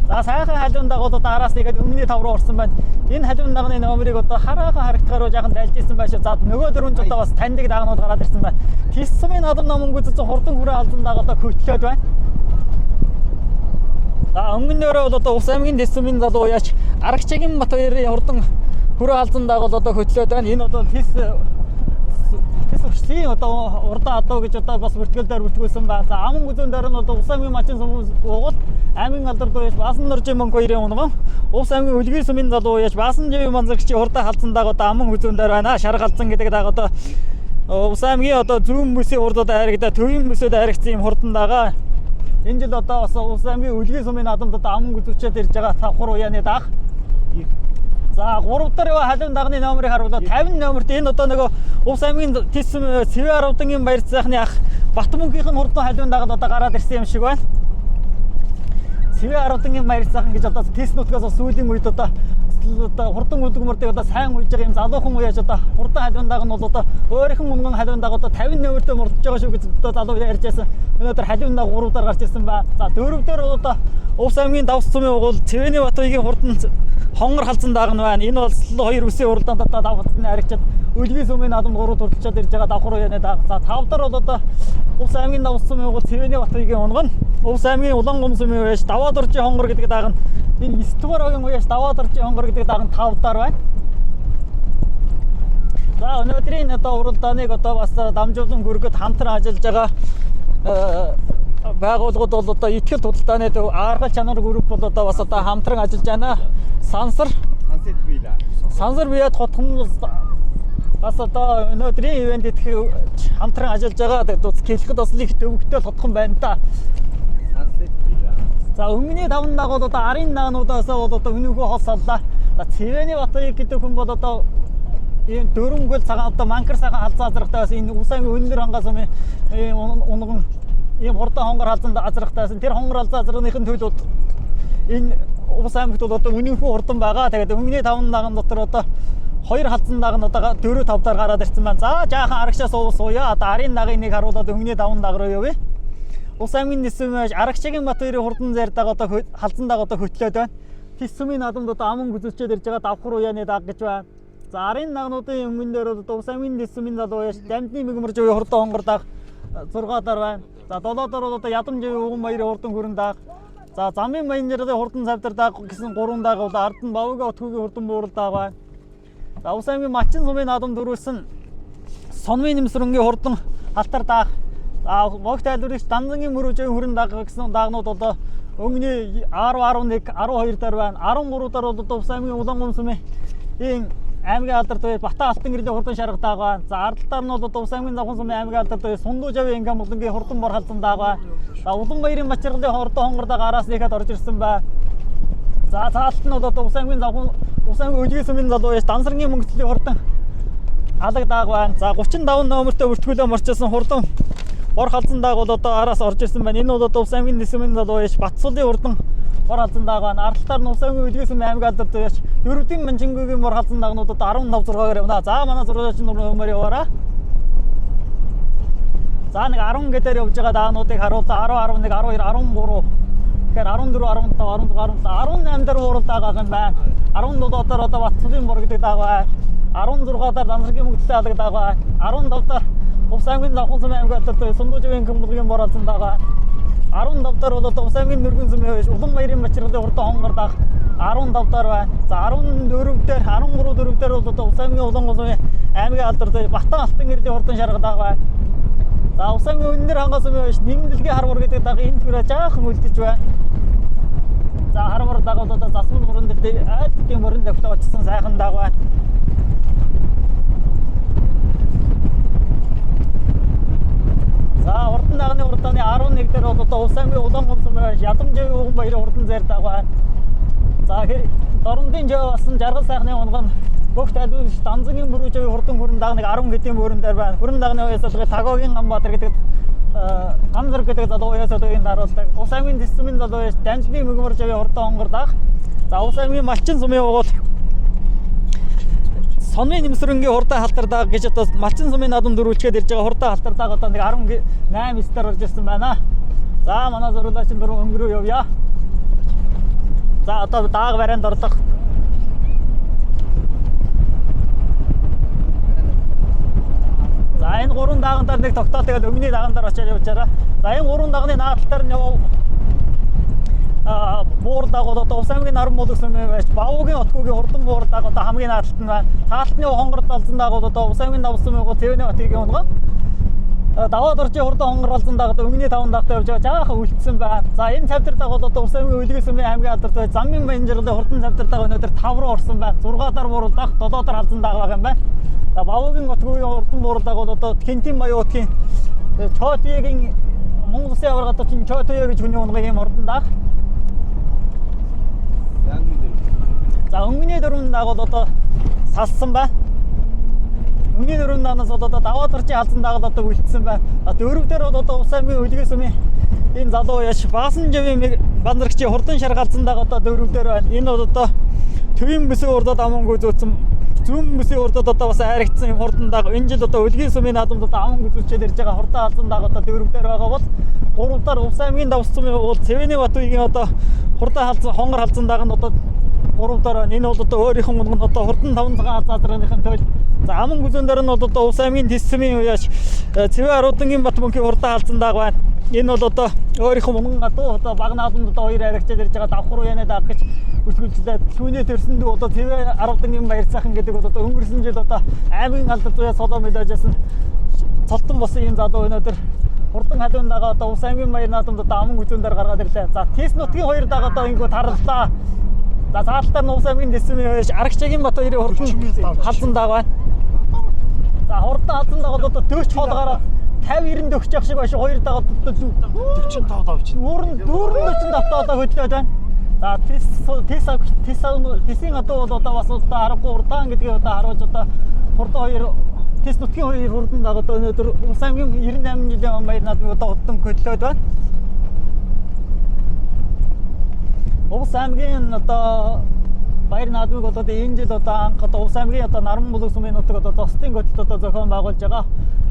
За сайхан халуун дагаа одоо араас нэгэд өмнөний тав руу орсон байна. Энэ халуун дагны номерыг одоо хараахан харагдахаар жаахан дайлжсэн байж за нөгөө дөрөв удаа бас таньдаг дагнууд гараад ирсэн байна. Тис сумын наадам номонгүйц хурдан хүрээ алдан дагаа одоо хөтлөөд байна. За өмнөөрөө бол одоо улс аймгийн дэсмийн залуу яач Арагчагийн Бат хоёрын хурдан хүрээ алдан дагаа одоо хөтлөөд байна. Энэ одоо тис өчлийн одоо урдаа одоо гэж одоо бас бүртгэлээр бүртгүүлсэн байна. За аман гүзэн дээр нь бол улс аймгийн Малчин сум угуул аймгийн алдарт байж Баасан Норжийн Монк хоёрын унган улс аймгийн өлгийн сумын залуу яач Баасан Живийн манзарчийн хурдан халдсан дагаа одоо аман гүзэн дээр байна. Шарга халдсан гэдэг дагаа одоо улс аймгийн одоо зүүн мөсийн урдууд харагдаа төвийн мөсөд харагдсан юм хурдан дагаа. Энэ жил одоо бас улс аймгийн өлгийн сумын наадамд одоо аман гүзүүчээд ирж байгаа тавхар уяаны даах. За 3 дахь яваа халуун дагны номерыг харуулаад 50 номерт энэ одоо нөгөө улс аймгийн Тисэм Цэвэ Аравдангийн баяр цаахны ах Батмөнгөхийн хурдан халуун дагад одоо гараад ирсэн юм шиг байна. Цэвэ Аравдангийн баяр цаахан гэж одоо Тис нутгаас сүүлийн үед одоо хурдан үлгэмөрдөө одоо сайн уйж байгаа юм залуухан уяаж одоо хурдан халуун даг нь бол одоо өөрийнх нь унган халуун даг одоо 50 номертой мурдж байгаа шүү гэж одоо залуу ярьж байсан. Өнөөдөр халуун даг 3 дахь гарч ирсэн ба. За 4 дээр бол одоо улс аймгийн Давс сумын угуул Цэвэний Батбаягийн хурдан хонгор халдсан даг нь байна. Энэ бол 2 үсийн уралдаанд одоо давхад нь харигчаад өлгийн сумын наадам 3 дурдчаад ирж байгаа давхар уяаны даг. За 5 дахь бол одоо улс аймгийн Давс сумын угуул Цэвэний Батбаягийн унган улс аймгийн Улаан гомсумын уяаж Даваа дуржийн хонгор гэдэг даг нь энэ 9 дугаар огийн уяаж Даваа дуржийн хонгор гэдэг даг нь 5 дахь байна. За өнөөдрийн одоо уралдааныг одоо бас дамжуулан хүргэхэд хамтран ажиллаж байгаа байгууллагууд бол одоо итгэл худалдааны арга чанар групп бол одоо бас одоо хамтран ажиллаж байна. Сансар Бият хотхон бас одоо өнөөдрийн ивент идэх хамтран ажиллаж байгаа. Тэгээд бас хэлэхэд бас л их төвөгтэй тодхон байна да. За өмнөний 5 дагууд одоо арын наануудаас бол одоо өнөөхөө хол саллаа. За Цэвэний Батбаяг гэдэг хүн бол одоо ийм дөрөнгөл цагаан одоо манкар цагаан халзаа азрахтаас энэ усагийн өндөр хангаас унган ийм хурдан хонгор халзанд азрахтаас тэр хонгор халзаа азрахныхын төлөө энэ ус аймагт бол одоо өнөөхөө хурдан байгаа. Тэгээд өмнөний 5 даган дотор одоо 2 халзан даг нь одоо 4-5 даар гараад ирсэн байна. За жаахан арагшаас сууя. Одоо арын дагийн нэг харуулаад өмнөний 5 даг руу явъя. Ус аймгийн Дэсүмэж Арагчагийн Батбаярын хурдан зайрдаг одоо халзан даг одоо хөтлөөд байна. Дэсүмийн наадамд одоо аман гүзэлчээд ирж байгаа давхар уяаны даг гэж байна. За арын нагнуудын өмнө дээр одоо ус аймгийн Дэсүмийн залуу яш дамжны мэгмэрж буй хурдан хонгор даг 6 даар байна. За 7 даар бол одоо ядамжийн өвгөн баярын хурдан хүрэн даг. За замын маянжрын хурдан савдар даг гэсэн 3 даг бол ард нь Бавгийн отгүйгийн хурдан буурал даг байна. За ус аймгийн Мачин сумын наадам дөрвөлсөн Сонмын нэмсрэнгийн хурдан халтар даг. За богт айлрагч Данзангийн мөрөжийн хүрэн даг гэсэн дагнууд одоо өмнөний 10, 11, 12 даар байна. 13 даар бол одоо ус аймгийн Улаангум сумын ийм аймгийн алдарт бай Бата алтан гэрлийн хурдан шарга даг байна. За ардтаар нь бол одоо ус аймгийн Давхан сумын аймгийн алдарт бай Сундуу жавын Ингам болонгийн хурдан бор халзан даг байна. За Улаанбаярын Мачиргалын хурдан хонгор даг араас нэхэд орж ирсэн байна. За цаалт нь бол одоо ус аймгийн Давхан ус аймгийн Өлгийн сумын залуу яш Дансаргийн мөнгөцлийн хурдан алаг даг байна. За 35 номертой бүртгүүлээ морчсон хурдан бор халзан даг бол одоо араас орж ирсэн байна. Энэ бол одоо ус аймгийн Дэсүмийн залуу яш Батсуулын хурдан бор халзан даг байна. Ардтаар нь ус аймгийн Өлгийн сумын аймгийн алдарт яш Дөрөвдийн Манжингүйгийн бор халзан дагнууд одоо 15-6-аар явна. За манай зурагч нурмаар яваараа. За нэг 10 гэдээр явж байгаа даануудыг харуулаа. 10, 11, 12, 13. Тэгэхээр 14, 15, 16, 18 дээр хуурал дагаа юм байна. 17 доор одоо Батсуулын бор гэдэг даг байна. 16 даар Дансаргийн мөнгөтэй алаг даг байна. 15 даар ус аймгийн Давхан сумын аймгийн алдарт Сундуу жавын Ингам бор халзан даг байна. 15 даар бол одоо ус аймгийн Нөргөн сумын Улаанбаярын Мачиргалын хурдан хонгор даг 15 даар байна. За 14 дээр 13 дээр бол одоо ус аймгийн Улаангум сумын аймгийн алдарт Батан алтан гэрлийн хурдан шарга даг байна. За ус аймгийн Өннөр хангас сумын нэмэлтгийн харвар гэдэг даг энэ түрээ жаахан үлдэж байна. За харвар даг бол одоо засмал мөрөн дээр айлтгийн мөрөн давтаа очсон сайхан даг байна. За хурдан дагны хурдааны 11 дээр бол одоо ус аймгийн Улаангум сумын Ядамжийн өвгөн баярын хурдан зайр даг байна. За Дорндын жоо басан жаргал сайхны унган богт айлрагч Данзангийн мөрөжийн хурдан хүрэн даг нэг 10 гэдийн мөрөн дээр байна. Хүрэн дагны уясалгыг Тагогийн Гамбатар гэдэг гамзар гэдэг залуу уясалгыг даруулдаг. Ус аймгийн Дэсүмийн залуу яш дамжны мэгмэрж буй хурдан хонгор даг. За ус аймгийн Малчин сумын угуул Сонмын нэмсрэнгийн хурдан халтар даг гэж одоо Малчин сумын наадам дөрвөлчгээд ирж байгаа хурдан халтар даг одоо нэг 18 стар орж ирсэн байна. За манай зурагч дөрөв өнгөрөө явъя. За одоо дааг барайнд ордог. За энэ 3 даагантаар нэг тогтоол тэгээд өмнөний даагантаар очиад явуулаарай. За энэ 3 даагны наалтаар нь буур даг бол одоо ус аймгийн Наран муулах сумын байж Бавгийн отгүйгийн хурдан буур даг одоо хамгийн наалталт нь байна. Таалтны хонгор залзан даг бол одоо ус аймгийн Давсан сумын Цэвэний Батбаягийн унган даваад орж хурдан хонгор залзан даг одоо өмнөний 5 дагтай явж байгаа жаахан үлдсэн байна. За энэ цавдар даг бол одоо ус аймгийн Өлгийн сумын аймгийн алдарт бай Замын Манжирлын хурдан цавдар даг өнөөдөр 5 руу орсон байна. 6 даар буурал даг 7 даар халзан даг байгаа юм байна. За Бавгийн отгүйгийн хурдан буур даг бол одоо Кентийн Баяутгийн Чоотигийн Монгол Улсын аваргадчин Чоотие гэж хүний унган юм хурдан даг. За өмнөний 4 даг бол одоо салсан байна. Өмнөний 4 дагнаас бол одоо даваад орчин халзан даг одоо үлдсэн байна. Дөрөв дээр бол одоо ус аймгийн Өлгийн сумын энэ залуу яш Баасан жавын бандарагчийн хурдан шарга халзан даг одоо дөрөв дээр байна. Энэ бол одоо төвийн бүсийн урдад амангүй зөөцсөн зүүн бүсийн урдад одоо бас хайрагдсан юм хурдан даг. Энэ жил одоо Өлгийн сумын наадамд одоо аман гүзүүлчээр ирж байгаа хурдан халзан даг одоо дөрөв дээр байгаа бол 3 дахь ус аймгийн Давсан сумын уул Цэвэний Батбаягийн одоо хурдан халзан хонгор халзан даг нь одоо 3 дараа энэ бол одоо өөрийнх нь унган одоо хурдан 5 цагаан азрааныхын төлөө за аман гүзэн дээр нь бол одоо ус аймгийн Дэсүмийн уяаш Цэвэ Аруудангийн Батбангийн хурдан халзан даг байна. Энэ бол одоо өөрийнх нь унган одоо баг наадамд одоо хоёр харигчаад ирж байгаа давхар уяаны даг гэж үсгэлжлээ. Түүний төрсөнд одоо Цэвэ Аруудангийн баяр цаахан гэдэг бол одоо өнгөрсөн жил одоо аймгийн алдарт уяа солоо мэдээжсэн цолтон болсон юм залуу өнөөдөр хурдан халуун дагаа одоо ус аймгийн баяр наадамд одоо аман гүзэн дээр гаргаад ирлээ. За Тэс нутгийн хоёр даг одоо ингэ тараллаа. За цаалтаар нь ус аймгийн Дэсүмийн Арагчагийн Батбаярын хурдан халзан даг байна. За хурдан алзан дагууд одоо дөөч хоолгаараа 50-90 өгч явах шиг байна шүү. Хоёр дагууд одоо 45 давж байна. Дүүрэн 45 одоо хөдлөөд байна. За тисийн одоо бол одоо бас одоо аргагүй урдаан гэдгийг одоо харуулж одоо хурдан хоёр тис нутгийн хоёр хурдан дагууд өнөөдөр Улс аймгийн 98 жилийн баяр наадмыг одоо удам хөдлөөд байна. Улс аймгийн одоо баяр наадмыг бол одоо энэ жил одоо анх одоо Улс аймгийн одоо Наран булаг сумын нутаг одоо зостын хөтөлд одоо зохион байгуулж байгаа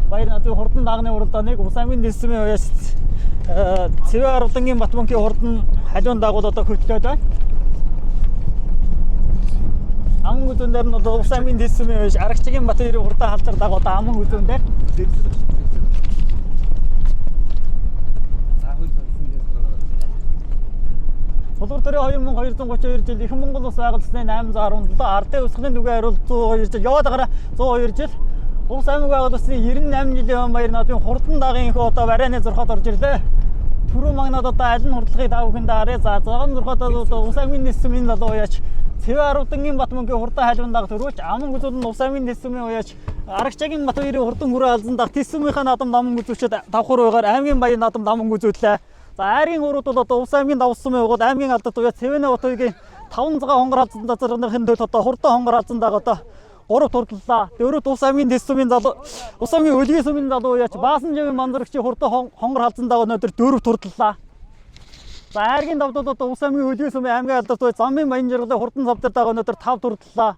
баяр наадмын хурдан дагны уралдааныг Улс аймгийн дэс сүмийн уяас Цэвэ Ардангийн Батбанкийн хурдан халуун дагуул одоо хөтлөөд байна. Аман үзүүн дээр нь одоо Улс аймгийн дэс сүмийн уяас Арагчгийн Батбанкийн хурдан халдвар дагуу одоо аман үзүүн дээр Тулгуур төрийн 2232 жил Их Монгол Улс байгуулагдсны 817 ардын өсгөлийн түгээн хариулт 102 жил яваад гараа 102 жил Улс аймаг байгуулагдсны 98 жилийн баяр наадмын хурдан дагын их одоо барайны зурхад орж ирлээ. Түрүү магнад одоо аль нь хурдлагыг тав хүнд арай за 6 зурхад одоо Улс аймгийн дэс сүмийн залуу уяач Цэвэ Ардангийн Батбанкийн хурдан халуун даг төрүүлж аман үзүүд нь Улс аймгийн дэс сүмийн уяач Арагчгийн Батбанкийн хурдан хүрээ алзан даг дэс сүмийнхаа наадам наман үзүүлчихэд давхар байгаар аймгийн баяр наадам наман үзүүллээ. За айрын урууд бол одоо Улс аймгийн давс сүмийн угууд аймгийн алдад уяач Цэвэний Батбанкийн 5 цагаан хонгор алзан дазрахын төвд одоо хурдан хонгор алзан даг одоо 3 турдлаа. Дөрөвт Улс аймгийн дэс сүмийн залуу Улс аймгийн өлгийн сүмийн залуу уяач Баасан жавын манзарагчийн хурдан хонгор халзан даг өнөөдөр 4 турдлаа. За айргийн давд бол одоо Улс аймгийн өлгийн сүмийн аймгийн алдад уяач Замбын баян жаргалын хурдан завдар даг өнөөдөр 5 турдлаа.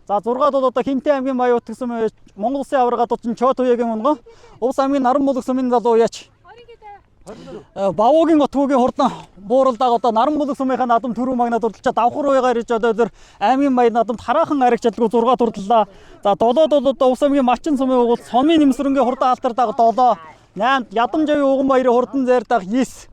За 6-д бол одоо Хинтээ аймгийн Маяут гэсэн уяач Монгол Улсын аварга дуучин Чот уяагийн унган Улс аймгийн Наран булаг сүмийн залуу уяач Бавуугийн Отгуугийн хурдан бууралдаг одоо Наран булаг сумынхаа наадам түрүү магнад урдчаа давхар уягаар ирж одоо аймгийн баяр наадамд хараахан аригчлалгүй 6 турдлаа. За 7-д бол одоо Улс аймгийн Мачин сумын угуул Сомын нэмсрэнгийн хурдан алтардаг 7, 8-д Ядамжавын уган баярын хурдан зайрдаг 9.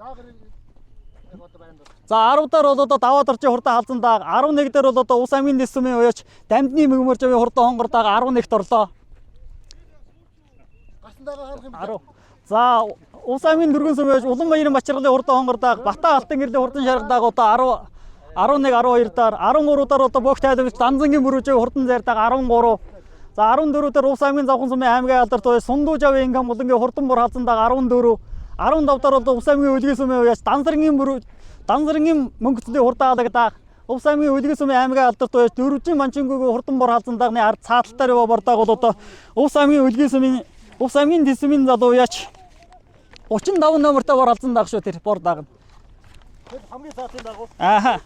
За 10-даар бол одоо Даваа даржийн хурдан халзан даг 11-дээр бол одоо Улс аймгийн дэс сүмийн уяач Дамдны мөгмөржавын хурдан хонгор даг 11-т орлоо. За Улс аймгийн дөрвөн сүмийн уяач Улан баярын Бачиргалын хурдан хонгор даг Бата алтан гэрлийн хурдан шарга даг одоо 11, 12-даар 13-даар одоо Богт тайлбарч Данзангийн мөрөжийн хурдан зайр даг 13. За 14-дээр Улс аймгийн Завхан сумын аймгийн алдарт уяач Сунду Жавын Ингам булангийн хурдан бур халзан даг 14. 15-даар бол Улс аймгийн өлгийн сүмийн уяач Дансаргийн мөнгөцлийн хурдан халагдаг Улс аймгийн өлгийн сүмийн аймгийн алдарт уяач Дөрвжин Манчингүгийн хурдан бур халзан дагны ард цааталтаар яваа бордог бол одоо Улс аймгийн өлгийн сүмийн Улс аймгийн дэс сүмийн залуу уяач 35 номертой бор халзан даг шүү тэр бор дагна. Тэр хамгийн цаатын дагуу. Ааха.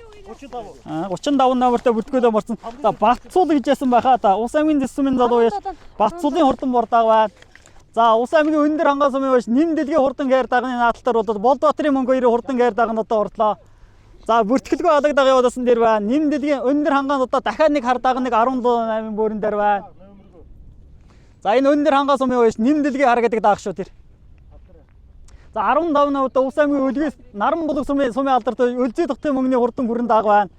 35 номертой бүртгүүлээ морсон. За Батцуул гэж яасан байхаа та. Улс аймгийн дэс сүмийн залуу уяач Батцуулын хурдан бор даг байна. За Улс аймгийн Өндөр хангаа сумын уяач Нэм дэлгийн хурдан гайр дагны наадталтаар бол Болдбаатарын мөнгө хоёрын хурдан гайр даг нь одоо орлоо. За бүртгэлгүй алаг даг явуулсан дээр байна. Нэм дэлгийн Өндөр хангаанд одоо дахиад нэг хар даг нэг 17 бүрэн дээр байна. За энэ Өндөр хангаа сумын уяач Нэм дэлгийн хар гэдэг даг шүү тэр. За 15 навд Улс аймгийн өлгөөс Наран булаг сумын алдарт Өлзий дутгийн мөнгөний хурдан бүрэн даг байна.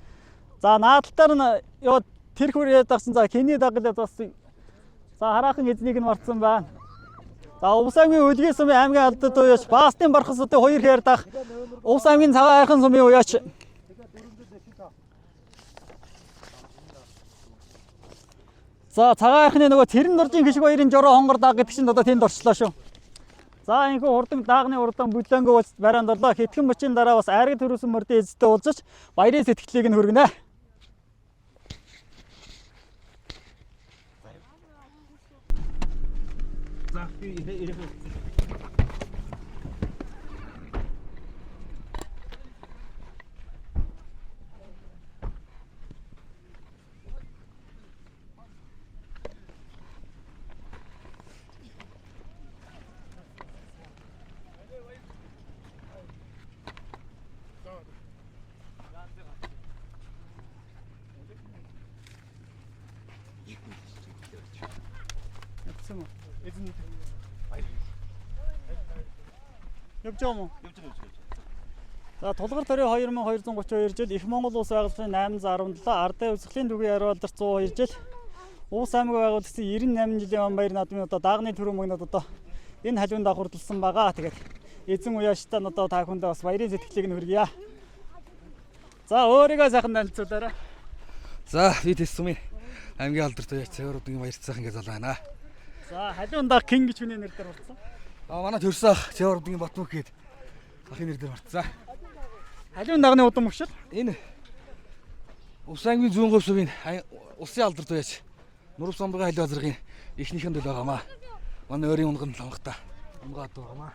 За наадталтаар нь яваад тэр хүрээ дагсан за Хэний даглаад бас за хараахан эзнийг нь марцсан байна. За Улс аймгийн өлгийн сумын аймгийн алдад уяач Баастын бархасуудын 2 хэр дах Улс аймгийн Цагаан айхан сумын уяач За Цагаан айхны нөгөө Цэрэн дуржийн гişг баярын жороо хонгор даг гэдэг чинь одоо тэнд орчлоо шүү. За энэхүү хурдан дагны уралдаан бүлээнгүй уулзалт барайнд орлоо. Хэдхэн мөчийн дараа бас айраг төрөөсөн мөрдөө эзэдтэй уулзаж баярын сэтгэлийг нь хүргэнэ. За явж. За Тулгар төрийн 2232 жил Их Монгол Улс байгууллагын 817 ардын өсгөлийн түгээн хариулдарч 102 жил Улс аймаг байгуулагдсан 98 жилийн баяр наадмын одоо дагны төрөө мөнгөд одоо энэ халуун даг хурдлсан байгаа. Тэгээд эзэн уяачтай одоо та бүхэндээ бас баярын сэтгэлийг нь хүргье. За өөрийгөө сайхан танилцуулаарай. За би дэс сүмийн аймгийн алдарт уяач Цэвэр Ардангийн баяр цаахан гэж залуу байна. За халуун даг King гэж хүний нэр дээр болсон. Манай төрсөх Цэвэрдгийн Батмөх гээд ахын нэр дээр бартсан. Халуун дагны удам өгшил. Энэ Усангийн зүүн говьсгийн улсын алдарт байж Нуруу самбаргийн халуун азрын эхнийхэн дэл байгаамаа. Манай өөрийн унган лангата амгаад байгаамаа.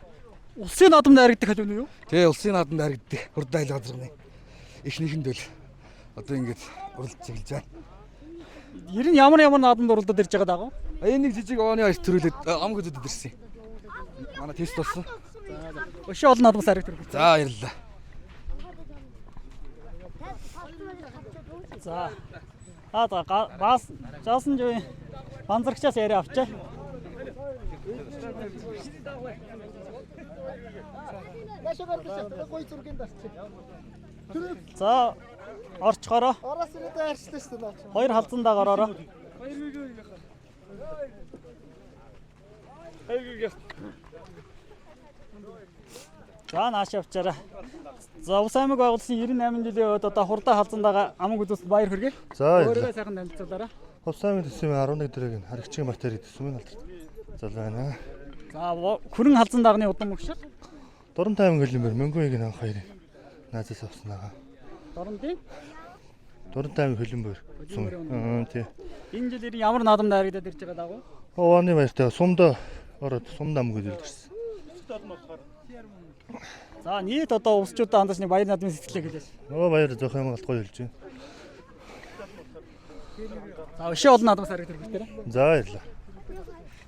Улсын наадамд харагддаг халуун юу? Тэгээ улсын наадамд харагддаг хурдан халуун азрын эхнийхэн дэл одоо ингэж уралд цэглэж байна. Ер нь ямар наадамд уралдаад ирж байгаа даа. Энэ нэг жижиг овооны аяс төрүүлээд ам гэдэд ирсэн. Манай тест болсон. Өшөө олон наадамд харагддаг. За баярлалаа. За. Бас жаасан жоо банзарчаас яриа авчаа. За орчгороо. Хоёр халзандаа гараараа. За нааш явчаарай. За Ус аймаг байгуулсан 98 жилийн үед одоо хурдан халзандаага аман үзүүлэлт баяр хүргэе. За өөрөөгөө сайхан танилцуулаарай. Ус аймаг төсвийн 11 дөрөгийн харигчгийн батари төсвийн алдарт зал байна. За хүрэн халзандаагны удам өгшил. Дурантай аймаг хөлбөр Мөнгөгийн анх хоёрын наазаас авснаа. Дурантай аймаг хөлбөр. Тий. Энэ жил ямар наадамд харагдаад ирж байгаа даа. Овооны баяртай сумд ороод сумд ам үзүүлдэрсэн. За нийт одоо усчуудаа хандаж нэг баяр наадмын сэтгэлээ гэлээ. Баяр зөөх юм алтгой хэлж байна. За өшөө олон наадмаас харагдаж ирэх гэх За баярлаа.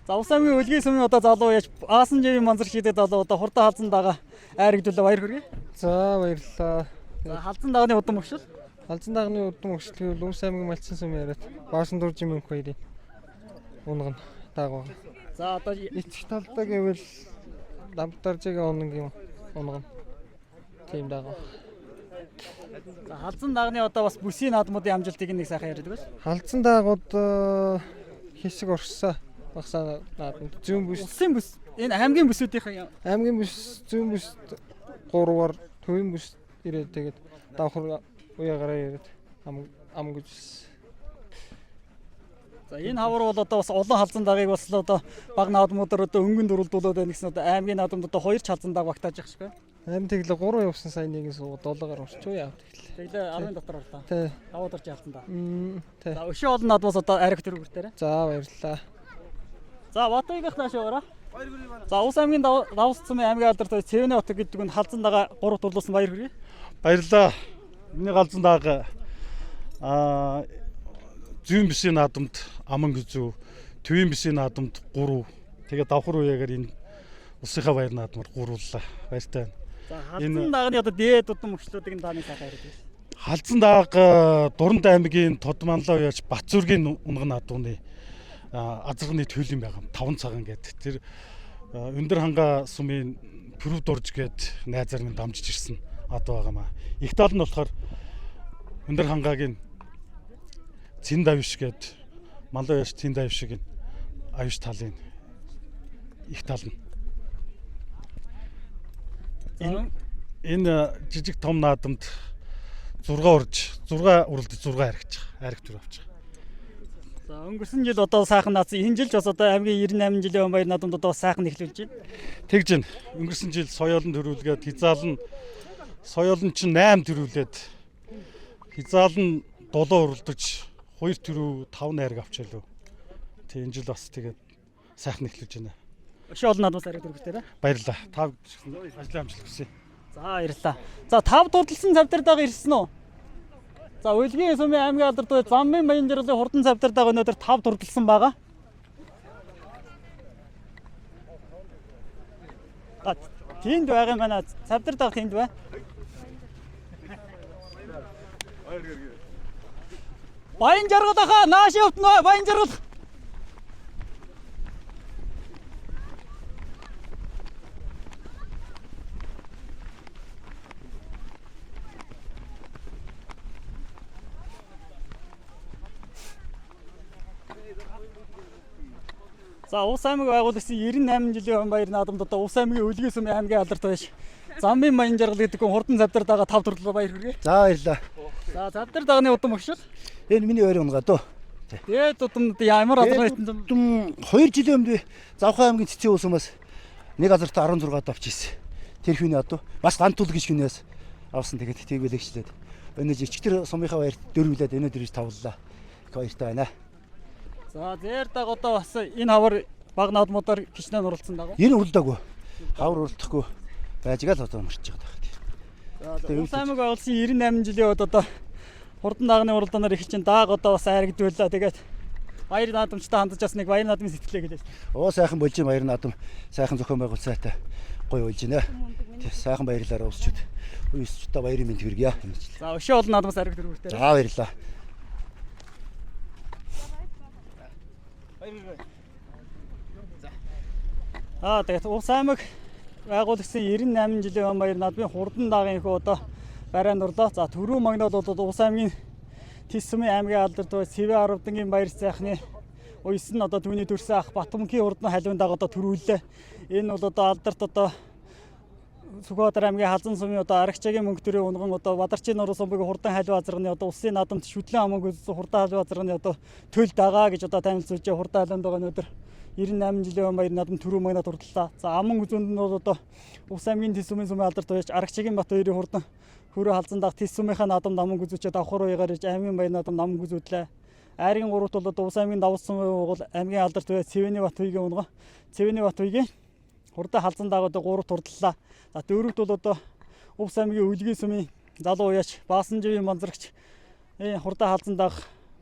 За Ус аймгийн үлгийн сүмийн одоо залуу яж Аасан живийн манзар шидэд одоо хурдан халзандаага айрагдуулаа баяр хүргэе. За баярлалаа. За халзандаагны удам өгшил. Халзандаагны удам өгшлөгийг Ус аймгийн малчин сүм яриад Баасан дуржин мөнх хоёрын унган дагав. За одоо эцэг талдаа гэвэл Ламтаржигийн онгийн унган тийм дагав. За халзандаагны одоо бас бүсийн наадмуудын амжилтыг нэг сайхан яриад байгаа ш. Халзандаагууд хэсэг оршсоо багсаа наадамд зүүн бүс улсын бүс энэ аймгийн бүсүүдийн аймгийн бүс зүүн бүс 3-аар төвийн бүс ирээд тэгээд давхар уяагараа ирээд ам гэж. За энэ хавар бол одоо бас олон халзандаагийг бас одоо баг наадмуудаар одоо өнгөнд уралдуулаад байна гэсэн одоо аймгийн наадамд одоо 2 ч халзандааг багтааж явах шиг байна. Аймаг тэглээ 3 явсан сайн нэгэн суу 7-аар орчуу яав тэглээ. Тэглээ 10-ын дотор орлоо. Тий. 5 удаарч халзандаа. Тий. За өшөө олон наадмаас одоо ариг төрөгөртөөрэй. За баярлалаа. За Батайгийнх наашаараа. За Ус аймгийн Давс цумын аймгийн алдарт Цэвнэ хотог гэдэг нь халзандаага 3 турлуулсан баяр хүргэе. Баярлалаа. Миний халзандаага зүүн бисийн наадамд аман гэзүү, төвийн бисийн наадамд 3. Тэгээд давхар уяагаар энэ улсынхаа баяр наадмаар 3-ллаа. Баяртай байна. За халзандаагны одоо дээд удам өгчлүүдийг нь дааны сайхан яриад байна. Халзандаага Дурантай аймгийн Тодманлаа уяаж Батзүргийн унган наадууны азарганы төлөв байгаа 5 цагаан гэдэг. Тэр өндөр хангаа сумын Пүрэв дурж гээд найзаар минь дамжиж ирсэн ад байгаамаа. Их тал нь болохоор өндөр хангаагийн Цэн давш гээд Малаа уяаж Цэн давшиг аюуш талын их тал нь. Энэ жижиг том наадамд 6 уралдаж 6 харигч ариг төр авчих. За өнгөрсөн жил одоо сайхан наацсан. Энэ жил ч бас одоо аймгийн 98 жилийн баяр наадамд одоо сайхан эхлүүлж байна. Тэгж байна. Өнгөрсөн жил соёолн төрүүлгээд соёолн чинь 8 төрүүлээд хязаалн 7 уралдаж 2 төрөв 5 найраг авчаалаа. Тэг энэ жил бас тэгээд сайхан эхлүүлж байна. Өшөө олон наадмаас ариг төрөгтөөрэй. Баярлалаа. Та ажлын амжилт хүсье. За баярлалаа. За тав дурдсан цавтардаага ирсэн үү? За Үлгийн сүмийн аймгийн алдарт замын баян жаргалын хурдан цавтардаага өнөөдөр 5 дурдсан байгаа. Тэнд байгаа юм байна. Цавтардаага тэнд бай. Баян жаргал ахаа нааш явтнаа баян жаргал. За Ус аймаг байгуулсан 98 жилийн баяр наадамд одоо Ус аймгийн Үлгийн сүмийн аймгийн алдарт байж замын баян жаргал гэдэг хүн хурдан цавтар дагаа 5 төрлөө баяр хүргэе. За баярлалаа. За цавтар дагны удам өгшөл. Энэ миний ойр унгаа дөө. Тэгээд одоо ямар азар нэтэн 2 жилийн өмнө Завхан аймгийн Цэцэн уусмаас нэг газарт 16 авч ирсэн. Тэр хүний одоо бас гантул гэж хүнээс авсан. Тэгээд тийгүүлэгчлээд өнөө жичгтэр сумынхаа баярт дөрвөлээд өнөө дөрвж тавлаа. Их баяртай байна. За зээр даг одоо бас энэ хавар баг наадмуудаар хичнээн уралдсан даа. Энэ уралдаагүй. Хавар уралдахгүй байжгаа л одоо мөрч байгаа. За Улс аймаг байгуулсан 98 жилийн үед одоо хурдан дагны уралдаанаар их чинь дааг одоо бас айрагдвалаа. Тэгээд баяр наадамчтай хандаж бас нэг баяр наадмын сэтгэлээ гэлээ. Оо сайхан болж баяр наадам сайхан зохион байгуулалттай гоё болж байна. Сайхан баярлалаа уусчуд. Уусчудаа баярын мэнд хүргье. За өшөө олон наадмаас ариг дөрвөлтэй. За баярлалаа. Тэгээд Улс аймаг байгуулагдсан 98 жилийн баяр наадмын хурдан дагын хөө одоо барайнд орлоо. За түрүү магнад бол Улс аймгийн Тис сумын аймгийн алдартай Цэвэ 10-ын баяр сайхны уйс нь одоо түүний төрсөн ах Батмөнхийн хурдан халуун даг одоо төрүүлээ. Энэ бол одоо алдарт одоо Сүхбаатар аймгийн Халзан сумын одоо Арагчаагийн мөнгө төрийн унган одоо Бадарчин нуруу сумбыг хурдан халуун азарганы одоо улсын наадамд шүтлэн аман үзсэн хурдан халуун азарганы одоо төл дагаа гэж одоо танилцуулж хурдан халуун дагааны өдөр 98 жилийн баяр наадам түрүү магнад урдлаа. За аман үзүүнд нь бол одоо Улс аймгийн Тис сумын алдарт байж Арагчаагийн Бат хоёрын хурдан хөрөө халзан даг Тис сумынхаа наадамд аман үзүүчээ давхар уягаар ирж аймгийн баяр наадамд аман үзүүллээ. Айргийн 3-т бол одоо Улс аймгийн Давс сумын бол аймгийн алдарт байж Цэвэний Бат хоёрын унган Цэвэний Бат хоёрын хурдан халзан даг одоо 3-т урдлаа. За 4-т бол одоо Улс аймгийн Үлгийн сумын залуу уяач Баасанживийн манзарагч хурдан халзан даг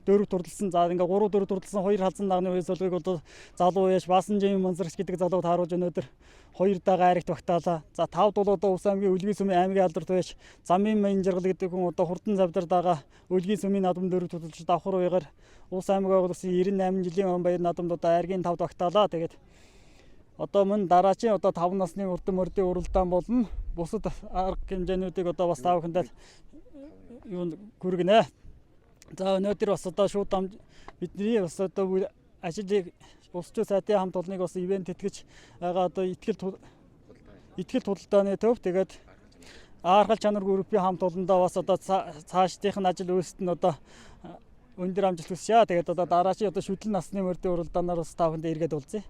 4-т урдалсан. За ингээ 3-4-т урдалсан 2 халзан дагны үеэс болгийг одоо залуу уяач Баасанживийн манзарагч гэдэг залууд харуулж өнөөдөр 2 дагаа аригт багтаалаа. За 5-д бол одоо Улс аймгийн Үлгийн сумын аймгийн алдарт уяач Замын Маян жаргал гэдэг хүн одоо хурдан завдар дагаа Үлгийн сумын наадам 4-т урдалж давхар уягаар Улс аймаг байгуулсан 98 жилийн баяр наадамд одоо аргийн 5-д багтаалаа. Тэгээд одоо мөн дараачийн одоо 5 насны урдан мордын уралдаан болон бусад арга хэмжээнүүдийг одоо бас тав хүндэл юу хүргэнэ. За өнөөдөр бас одоо шууд бидний бас одоо ажлыг улсчууд сайтын хамт олныг бас ивент тэтгэж байгаа одоо итгэл худалдааны төв тэгээд Аархал чанар группийн хамт олондоо бас одоо цаашдынх нь ажил үйлсэд нь одоо өндөр амжилт хүсье. Тэгээд одоо дараачийн одоо шүтлэн насны мордын уралдаанаар бас тав хүндээ эргээд уулзъя.